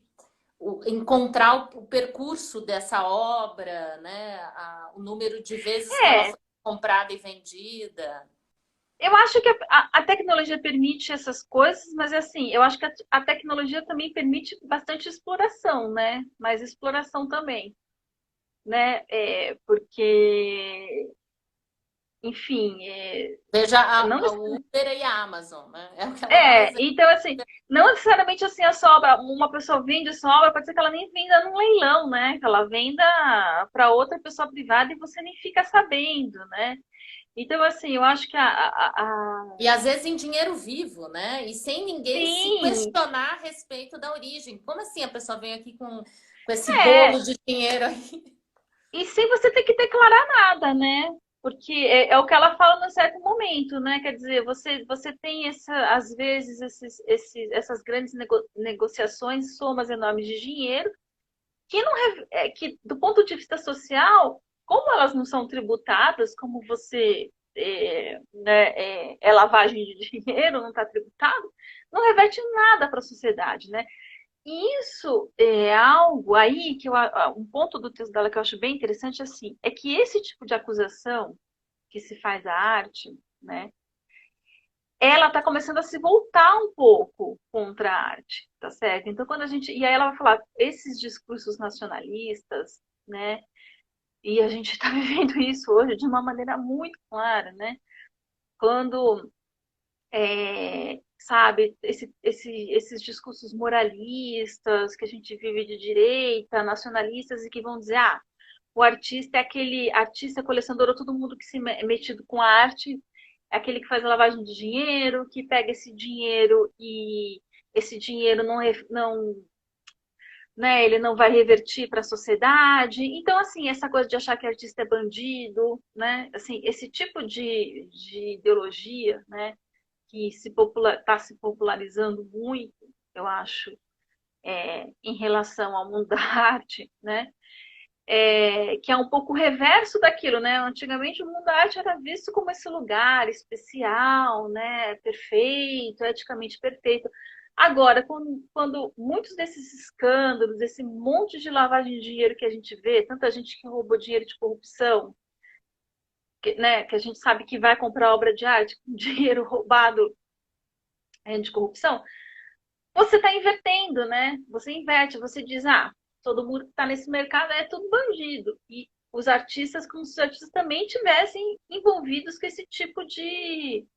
Speaker 1: encontrar o percurso dessa obra, né? O número de vezes que ela
Speaker 2: é,
Speaker 1: foi comprada e vendida.
Speaker 2: eu acho que a tecnologia permite essas coisas, mas assim, eu acho que a tecnologia também permite bastante exploração, né? Mais exploração também, né? Porque, enfim,
Speaker 1: Veja
Speaker 2: não,
Speaker 1: o Uber e a Amazon, né? É o que ela dá um exemplo.
Speaker 2: então assim, não necessariamente assim a sua obra, uma pessoa vende a sua obra, pode ser que ela nem venda num leilão, né? Que ela venda para outra pessoa privada e você nem fica sabendo, né? Então, assim, eu acho que
Speaker 1: E às vezes em dinheiro vivo, né? E sem ninguém se
Speaker 2: sim,
Speaker 1: questionar a respeito da origem. Como assim a pessoa vem aqui com esse
Speaker 2: é,
Speaker 1: bolo de dinheiro aí?
Speaker 2: e sem você ter que declarar nada, né? Porque é o que ela fala num certo momento, né? Quer dizer, você tem às vezes essas grandes negociações, somas enormes de dinheiro, que, não, que do ponto de vista social, como elas não são tributadas, como você né, é lavagem de dinheiro, não está tributado, não reverte nada para a sociedade, né? E isso é algo aí que um ponto do texto dela que eu acho bem interessante assim, é que esse tipo de acusação que se faz à arte, né, ela está começando a se voltar um pouco contra a arte, tá certo? Então quando a gente e aí ela vai falar esses discursos nacionalistas, né, e a gente está vivendo isso hoje de uma maneira muito clara, né? Quando sabe, esses discursos moralistas que a gente vive de direita, nacionalistas, e que vão dizer, ah, o artista é aquele artista colecionador, todo mundo que se metido com a arte, é aquele que faz a lavagem de dinheiro, que pega esse dinheiro e esse dinheiro não né, ele não vai revertir para a sociedade. Então, assim, essa coisa de achar que artista é bandido, né, assim, esse tipo de ideologia, né, que está se popularizando muito, eu acho, em relação ao mundo da arte, né? Que é um pouco o reverso daquilo, né? Antigamente o mundo da arte era visto como esse lugar especial, né? Perfeito, eticamente perfeito. Agora, quando muitos desses escândalos, esse monte de lavagem de dinheiro que a gente vê, tanta gente que roubou dinheiro de corrupção, né, que a gente sabe que vai comprar obra de arte com dinheiro roubado de corrupção, você está invertendo, né? Você inverte, você diz, ah, todo mundo que está nesse mercado é tudo bandido. E os artistas, como se os artistas também tivessem envolvidos com esse tipo de.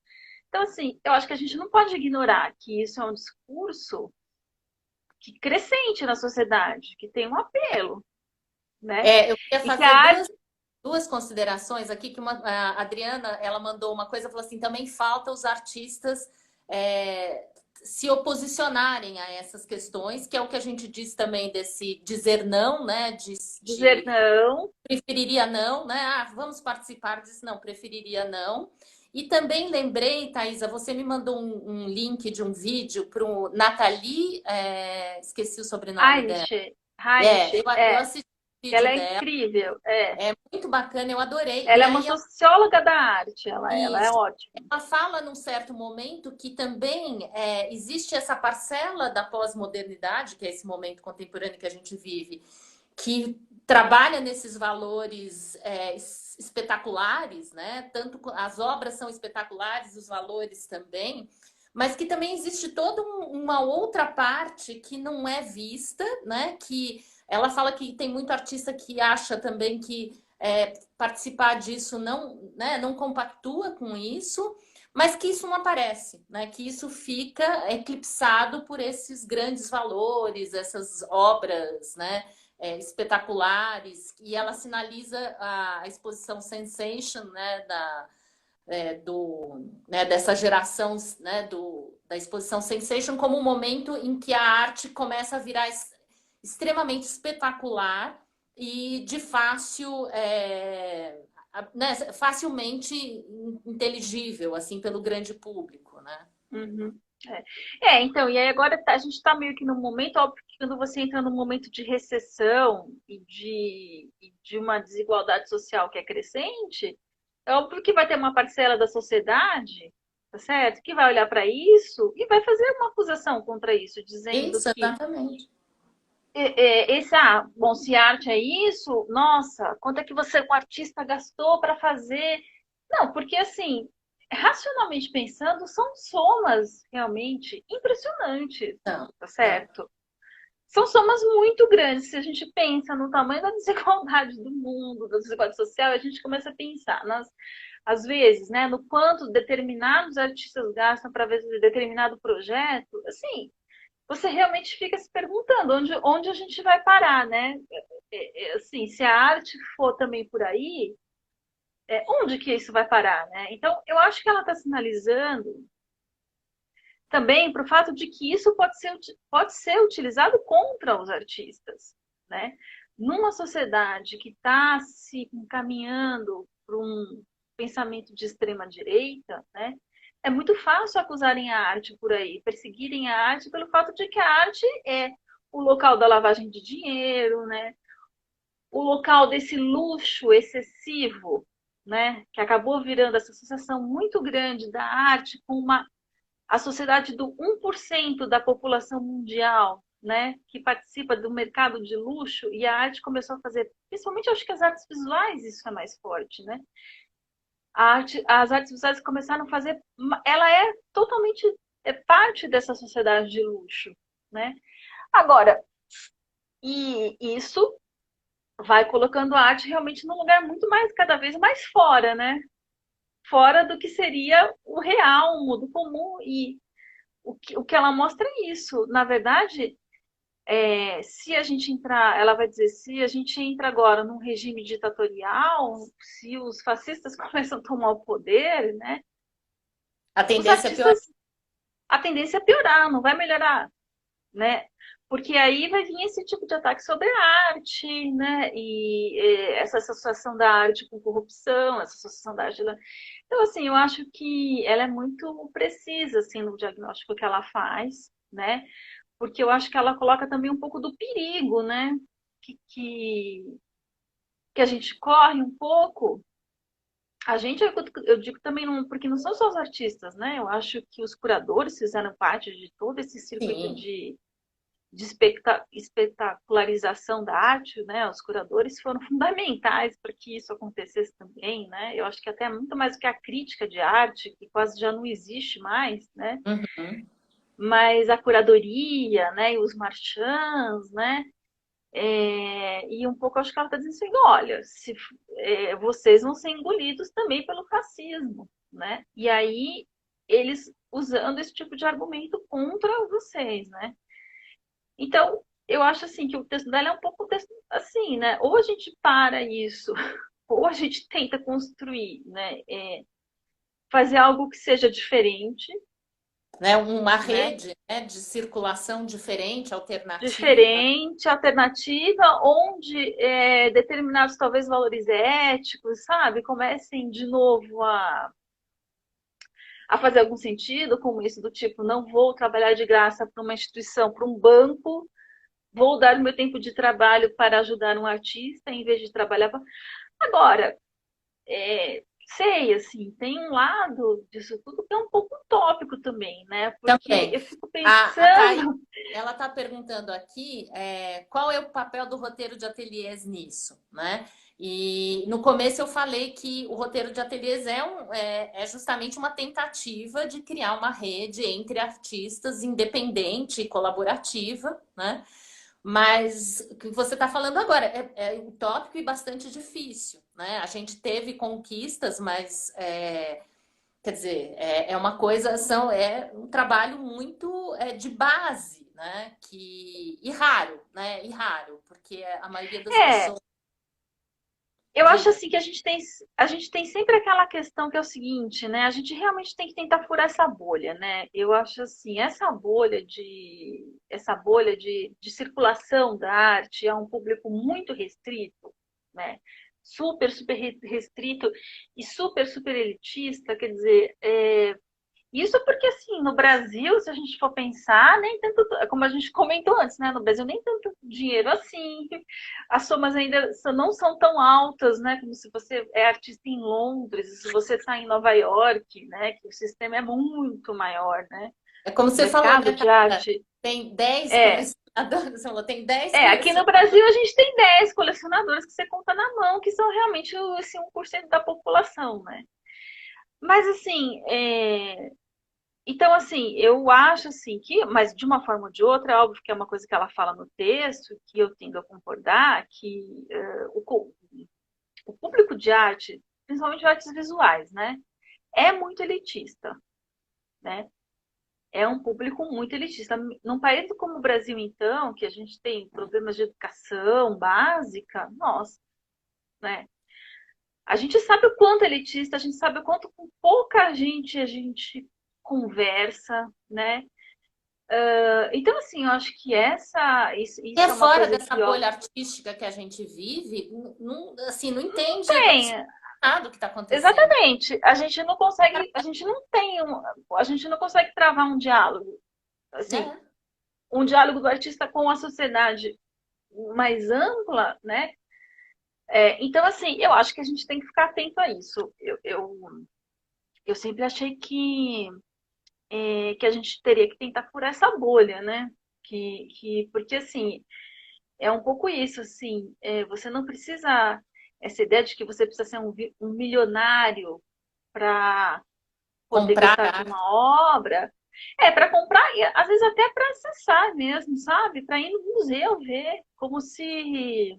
Speaker 2: Então, assim, eu acho que a gente não pode ignorar que isso é um discurso que crescente na sociedade, que tem um apelo, né?
Speaker 1: Eu queria
Speaker 2: E que a
Speaker 1: fazer
Speaker 2: arte.
Speaker 1: duas considerações aqui, que a Adriana, ela mandou uma coisa, falou assim, também falta os artistas se oposicionarem a essas questões, que é o que a gente diz também desse dizer não, né?
Speaker 2: Dizer não.
Speaker 1: Preferiria não, né? Ah, vamos participar disso, não, preferiria não. E também lembrei, Thaisa, você me mandou um link de um vídeo para o Nathalie, esqueci o sobrenome dela.
Speaker 2: Reich, Reich,
Speaker 1: Eu assisti o
Speaker 2: que ela
Speaker 1: vídeo
Speaker 2: é
Speaker 1: dela,
Speaker 2: incrível.
Speaker 1: é muito bacana, eu adorei.
Speaker 2: Ela
Speaker 1: E
Speaker 2: é uma
Speaker 1: aí
Speaker 2: socióloga da arte, ela é
Speaker 1: isso,
Speaker 2: ótima.
Speaker 1: ela fala num certo momento que também existe essa parcela da pós-modernidade, que é esse momento contemporâneo que a gente vive, que trabalha nesses valores espetaculares, né? Tanto as obras são espetaculares, os valores também, mas que também existe toda uma outra parte que não é vista, né? Que ela fala que tem muito artista que acha também que participar disso não, né, não compactua com isso, mas que isso não aparece, né? Que isso fica eclipsado por esses grandes valores, essas obras, né? Espetaculares, e ela sinaliza a exposição Sensation, né? Dessa geração, né? Da exposição Sensation como um momento em que a arte começa a virar extremamente espetacular e de fácil, né, facilmente inteligível assim pelo grande público, né?
Speaker 2: Uhum. Então, e aí agora a gente está meio que num momento, óbvio que quando você entra num momento de recessão e de uma desigualdade social que é crescente, é óbvio que vai ter uma parcela da sociedade, tá certo? Que vai olhar para isso e vai fazer uma acusação contra isso, dizendo
Speaker 1: Isso,
Speaker 2: que
Speaker 1: exatamente.
Speaker 2: bom, se arte é isso, nossa, quanto é que você, o artista, gastou para fazer? Não, porque assim, racionalmente pensando, são somas realmente impressionantes,
Speaker 1: Então,
Speaker 2: tá certo? São somas muito grandes. Se a gente pensa no tamanho da desigualdade do mundo, da desigualdade social, a gente começa a pensar às vezes, né, no quanto determinados artistas gastam para ver determinado projeto, assim, você realmente fica se perguntando onde a gente vai parar, né? Assim, se a arte for também por aí, onde que isso vai parar, né? Então, eu acho que ela está sinalizando também para o fato de que isso pode ser utilizado contra os artistas, né? Numa sociedade que está se encaminhando para um pensamento de extrema direita, né? É muito fácil acusarem a arte por aí, perseguirem a arte pelo fato de que a arte é o local da lavagem de dinheiro, né? O local desse luxo excessivo, né? Que acabou virando essa associação muito grande da arte com a sociedade do 1% da população mundial, né, que participa do mercado de luxo, e a arte começou a fazer, principalmente acho que as artes visuais, isso é mais forte, né? As artes visuais começaram a fazer, ela é totalmente parte dessa sociedade de luxo, né? Agora, e isso vai colocando a arte realmente num lugar muito mais, cada vez mais fora, né? Fora do que seria o real, o mundo comum, e o que ela mostra é isso. Na verdade, se a gente entrar, ela vai dizer, se a gente entra agora num regime ditatorial, se os fascistas começam a tomar o poder, né?
Speaker 1: A
Speaker 2: Os
Speaker 1: tendência é pior.
Speaker 2: artistas, a tendência é piorar, não vai melhorar, né? Porque aí vai vir esse tipo de ataque sobre a arte, né? E essa associação da arte com corrupção, essa associação da arte. Então, assim, eu acho que ela é muito precisa, assim, no diagnóstico que ela faz, né? Porque eu acho que ela coloca também um pouco do perigo, né? Que, que, que a gente corre um pouco. A gente, eu digo também, não, porque não são só os artistas, né? Eu acho que os curadores fizeram parte de todo esse circuito
Speaker 1: Sim.
Speaker 2: de espetacularização da arte, né? Os curadores foram fundamentais para que isso acontecesse também, né? Eu acho que até muito mais do que a crítica de arte, que quase já não existe mais, né?
Speaker 1: Uhum.
Speaker 2: Mas a curadoria, né? E os marchands, né? E um pouco acho que ela está dizendo assim, olha, vocês vão ser engolidos também pelo fascismo, né? E aí eles usando esse tipo de argumento contra vocês, né? Então, eu acho assim que o texto dela é um pouco texto assim, né? Ou a gente para isso, ou a gente tenta construir, né? Fazer algo que seja diferente,
Speaker 1: Né? Uma
Speaker 2: né?
Speaker 1: rede, né, de circulação diferente, alternativa.
Speaker 2: Diferente, alternativa, onde determinados talvez valores éticos, sabe, comecem de novo a fazer algum sentido, como isso do tipo, não vou trabalhar de graça para uma instituição, para um banco, vou dar o meu tempo de trabalho para ajudar um artista em vez de trabalhar. Agora, sei, assim, tem um lado disso tudo que é um pouco utópico também, né? Porque
Speaker 1: Também.
Speaker 2: eu fico
Speaker 1: A Thaís,
Speaker 2: pensando.
Speaker 1: ela está perguntando aqui qual é o papel do roteiro de ateliês nisso, né? E no começo eu falei que o roteiro de ateliês é justamente uma tentativa de criar uma rede entre artistas independente e colaborativa, né? Mas o que você está falando agora é utópico e bastante difícil, né? A gente teve conquistas, mas quer dizer, é uma coisa, é um trabalho muito de base, né? E raro, né? E raro, porque a maioria das
Speaker 2: É,
Speaker 1: pessoas.
Speaker 2: eu acho
Speaker 1: Diga.
Speaker 2: assim que a gente tem sempre aquela questão que é o seguinte, né? A gente realmente tem que tentar furar essa bolha, né? Eu acho assim, essa bolha de circulação da arte é um público muito restrito, né? Super, super restrito e super, super elitista, quer dizer, isso porque, assim, no Brasil, se a gente for pensar, nem tanto, como a gente comentou antes, né? No Brasil, nem tanto dinheiro assim. As somas ainda não são tão altas, né? Como se você é artista em Londres, se você está em Nova York, né? Que o sistema é muito maior, né?
Speaker 1: É como
Speaker 2: O
Speaker 1: você falou,
Speaker 2: mercado
Speaker 1: né,
Speaker 2: de
Speaker 1: Camila?
Speaker 2: arte
Speaker 1: Tem 10
Speaker 2: é.
Speaker 1: colecionadores, você falou, tem 10
Speaker 2: Aqui no
Speaker 1: colecionadores.
Speaker 2: Brasil a gente tem 10 colecionadores que você conta na mão, que são realmente esse 1% da população, né? Mas assim, então, assim, eu acho assim que, mas de uma forma ou de outra, é óbvio que é uma coisa que ela fala no texto, que eu tendo a concordar, que o público de arte, principalmente de artes visuais, né, é muito elitista, né? É um público muito elitista. Num país como o Brasil, então, que a gente tem problemas de educação básica, nossa, né? A gente sabe o quanto é elitista, a gente sabe o quanto com pouca gente a gente conversa, né? Então, assim, eu acho que
Speaker 1: Quem é
Speaker 2: isso é uma
Speaker 1: fora
Speaker 2: coisa
Speaker 1: dessa
Speaker 2: que, ó,
Speaker 1: bolha artística que a gente vive, não, assim, não entende
Speaker 2: tem,
Speaker 1: nada do que está acontecendo,
Speaker 2: exatamente. A gente não consegue, a gente não tem, a gente não consegue travar um diálogo, assim,
Speaker 1: né?
Speaker 2: um diálogo do artista com a sociedade mais ampla, né? Então, assim, eu acho que a gente tem que ficar atento a isso. Eu sempre achei que a gente teria que tentar furar essa bolha, né? Porque, assim, é um pouco isso, assim, você não precisa, essa ideia de que você precisa ser um milionário para poder
Speaker 1: Comprar
Speaker 2: gostar de
Speaker 1: arte.
Speaker 2: uma obra, para comprar, e às vezes até para acessar mesmo, sabe? Para ir no museu ver, como se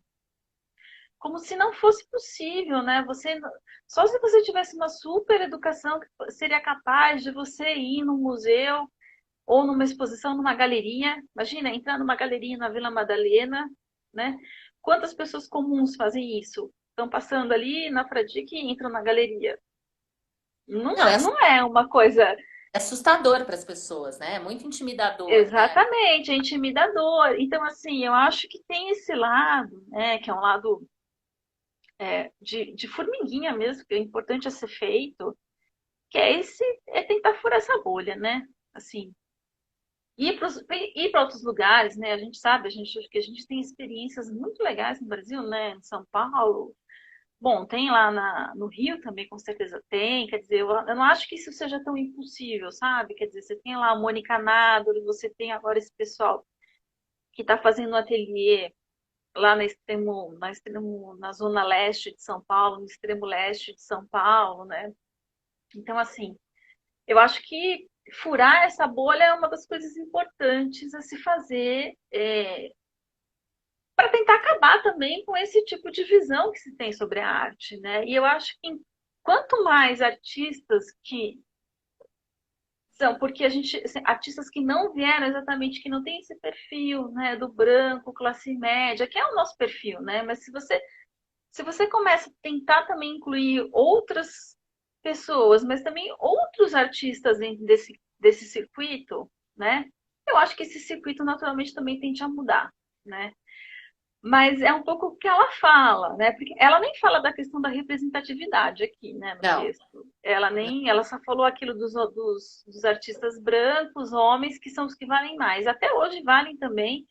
Speaker 2: não fosse possível, né? Só se você tivesse uma super educação que seria capaz de você ir no museu ou numa exposição, numa galeria. Imagina, entrar numa galeria na Vila Madalena, né? Quantas pessoas comuns fazem isso? Estão passando ali na Fradique e entram na galeria. Não,
Speaker 1: Não,
Speaker 2: não é uma coisa
Speaker 1: é assustador para as pessoas, né? É muito intimidador, né?
Speaker 2: exatamente, é intimidador. Então, assim, eu acho que tem esse lado, né? Que é um lado de formiguinha mesmo, que é importante a ser feito, que é tentar furar essa bolha, né? Assim, ir para outros lugares, né? A gente sabe, que a gente tem experiências muito legais no Brasil, né? Em São Paulo. Bom, tem lá no Rio também, com certeza tem. Quer dizer, eu não acho que isso seja tão impossível, sabe? Quer dizer, você tem lá a Mônica Nador, você tem agora esse pessoal que está fazendo um ateliê lá na zona leste de São Paulo, no extremo leste de São Paulo, né? Então, assim, eu acho que furar essa bolha é uma das coisas importantes a se fazer para tentar acabar também com esse tipo de visão que se tem sobre a arte, né? E eu acho que quanto mais artistas que são, porque a gente, assim, artistas que não vieram exatamente, que não tem esse perfil, né, do branco, classe média, que é o nosso perfil, né? Mas se você começa a tentar também incluir outras pessoas, mas também outros artistas dentro desse circuito, né? Eu acho que esse circuito naturalmente também tende a mudar, né? Mas é um pouco o que ela fala, né? Porque ela nem fala da questão da representatividade aqui, né, no
Speaker 1: Não.
Speaker 2: texto. Ela só falou aquilo dos artistas brancos, homens, que são os que valem mais. Até hoje valem também.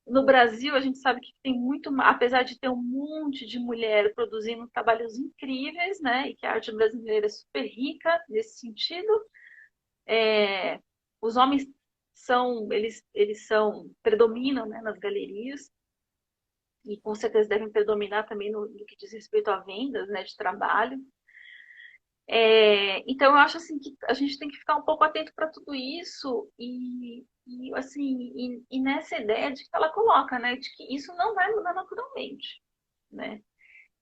Speaker 2: No Brasil, a gente sabe que tem muito, apesar de ter um monte de mulher produzindo trabalhos incríveis, né? E que a arte brasileira é super rica nesse sentido. Os homens predominam, né, nas galerias e com certeza devem predominar também no que diz respeito a vendas, né, de trabalho. Então eu acho assim que a gente tem que ficar um pouco atento para tudo isso assim e nessa ideia de que ela coloca, né, de que isso não vai mudar naturalmente, né?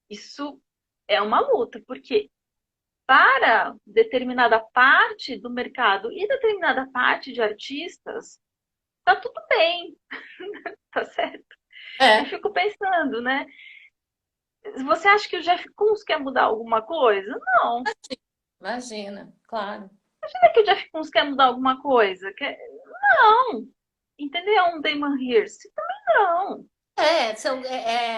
Speaker 2: Isso é uma luta, porque para determinada parte do mercado e determinada parte de artistas, tá tudo bem, tá certo? Eu
Speaker 1: É,
Speaker 2: fico pensando, né? Você acha que o Jeff Koons quer mudar alguma coisa? Não.
Speaker 1: imagina, claro.
Speaker 2: Será que o Jeff Koons quer mudar alguma coisa? Não. Entendeu? Um Damon Hirst? Também não.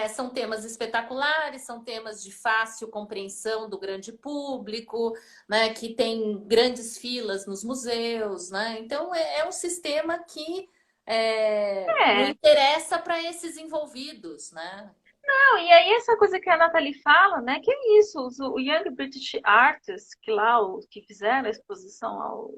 Speaker 1: São temas espetaculares, são temas de fácil compreensão do grande público, né, que tem grandes filas nos museus, né? Então é um sistema que não
Speaker 2: É.
Speaker 1: interessa para esses envolvidos, né?
Speaker 2: Não, e aí essa coisa que a Nathalie fala, né? Que é isso, o Young British Artists, que lá os que fizeram a exposição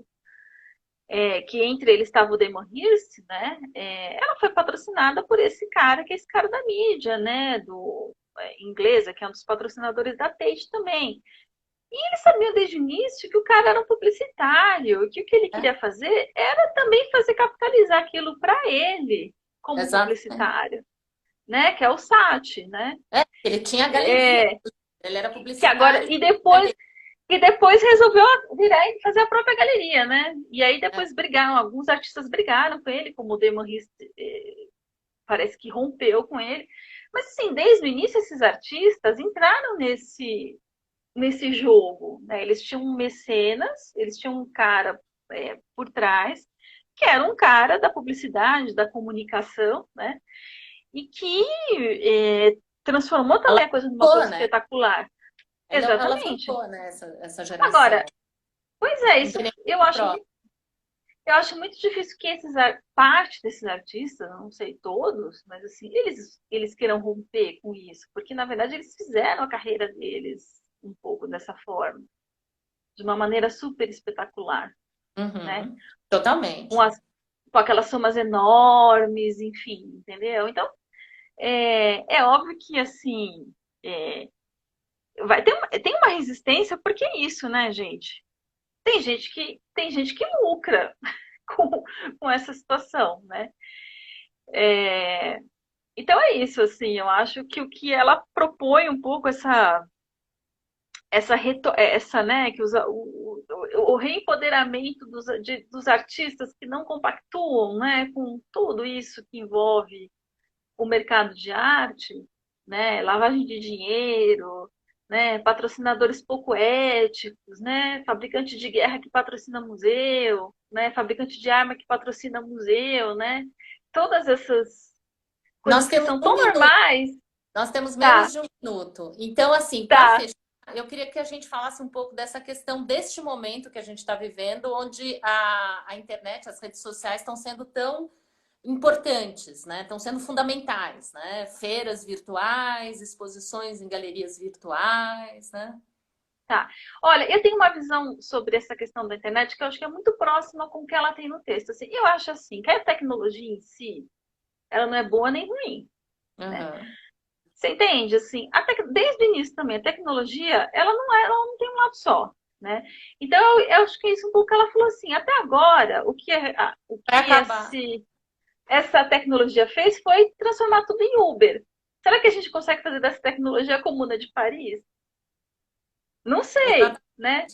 Speaker 2: que entre eles estava o Damon Hirst, né? Ela foi patrocinada por esse cara, que é esse cara da mídia, né? Do inglesa, que é um dos patrocinadores da Tate também. E eles sabiam desde o início que o cara era um publicitário, que o que ele
Speaker 1: É,
Speaker 2: queria fazer era também fazer capitalizar aquilo para ele, como
Speaker 1: exatamente.
Speaker 2: publicitário, né? Que é o SAT, né?
Speaker 1: Ele tinha galeria,
Speaker 2: É,
Speaker 1: ele era
Speaker 2: que agora
Speaker 1: publicitário.
Speaker 2: e depois resolveu virar e fazer a própria galeria, né? E aí
Speaker 1: É,
Speaker 2: depois brigaram, alguns artistas brigaram com ele, como o Damon Hirst parece que rompeu com ele. Mas assim, desde o início esses artistas entraram nesse jogo, né? Eles tinham um mecenas, eles tinham um cara por trás, que era um cara da publicidade, da comunicação, né? E que transformou também a coisa numa
Speaker 1: alavancou,
Speaker 2: coisa
Speaker 1: né?
Speaker 2: espetacular.
Speaker 1: Ele
Speaker 2: Exatamente.
Speaker 1: alavancou, né, essa
Speaker 2: Agora,
Speaker 1: geração
Speaker 2: pois é,
Speaker 1: em
Speaker 2: isso eu
Speaker 1: benefício
Speaker 2: acho
Speaker 1: próprio.
Speaker 2: eu acho muito difícil que parte desses artistas, não sei todos, mas assim, eles queiram romper com isso, porque na verdade eles fizeram a carreira deles um pouco dessa forma, de uma maneira super espetacular, né?
Speaker 1: Uhum,
Speaker 2: Com,
Speaker 1: totalmente.
Speaker 2: as, com aquelas somas enormes, enfim, entendeu? Então, é óbvio que assim, é, tem uma resistência, porque é isso, né, gente? Tem gente que lucra com, com essa situação, né? É, então é isso, assim, eu acho que o que ela propõe um pouco essa, né, que o reempoderamento dos artistas que não compactuam, né, com tudo isso que envolve o mercado de arte, né, lavagem de dinheiro, né, patrocinadores pouco éticos, né, fabricante de guerra que patrocina museu, né, fabricante de arma que patrocina museu, né, todas essas
Speaker 1: Nós
Speaker 2: coisas que
Speaker 1: temos
Speaker 2: são
Speaker 1: um
Speaker 2: tão
Speaker 1: minuto,
Speaker 2: normais.
Speaker 1: nós temos
Speaker 2: Tá,
Speaker 1: menos de um minuto. Então, assim, para
Speaker 2: tá.
Speaker 1: fechar, eu queria que a gente falasse um pouco dessa questão deste momento que a gente está vivendo, onde a internet, as redes sociais estão sendo tão importantes, né? Estão sendo fundamentais, né? Feiras virtuais, exposições em galerias virtuais, né?
Speaker 2: Tá. Olha, eu tenho uma visão sobre essa questão da internet que eu acho que é muito próxima com o que ela tem no texto. Assim, eu acho assim, que a tecnologia em si, ela não é boa nem ruim, né?
Speaker 1: Uhum.
Speaker 2: Você entende? Assim, desde o início também, a tecnologia, ela não tem um lado só, né? Então, eu acho que é isso um pouco que ela falou assim, até agora, o
Speaker 1: Para
Speaker 2: que
Speaker 1: acabar.
Speaker 2: essa tecnologia fez foi transformar tudo em Uber. Será que a gente consegue fazer dessa tecnologia a Comuna de Paris? Não sei,
Speaker 1: Exatamente.
Speaker 2: né?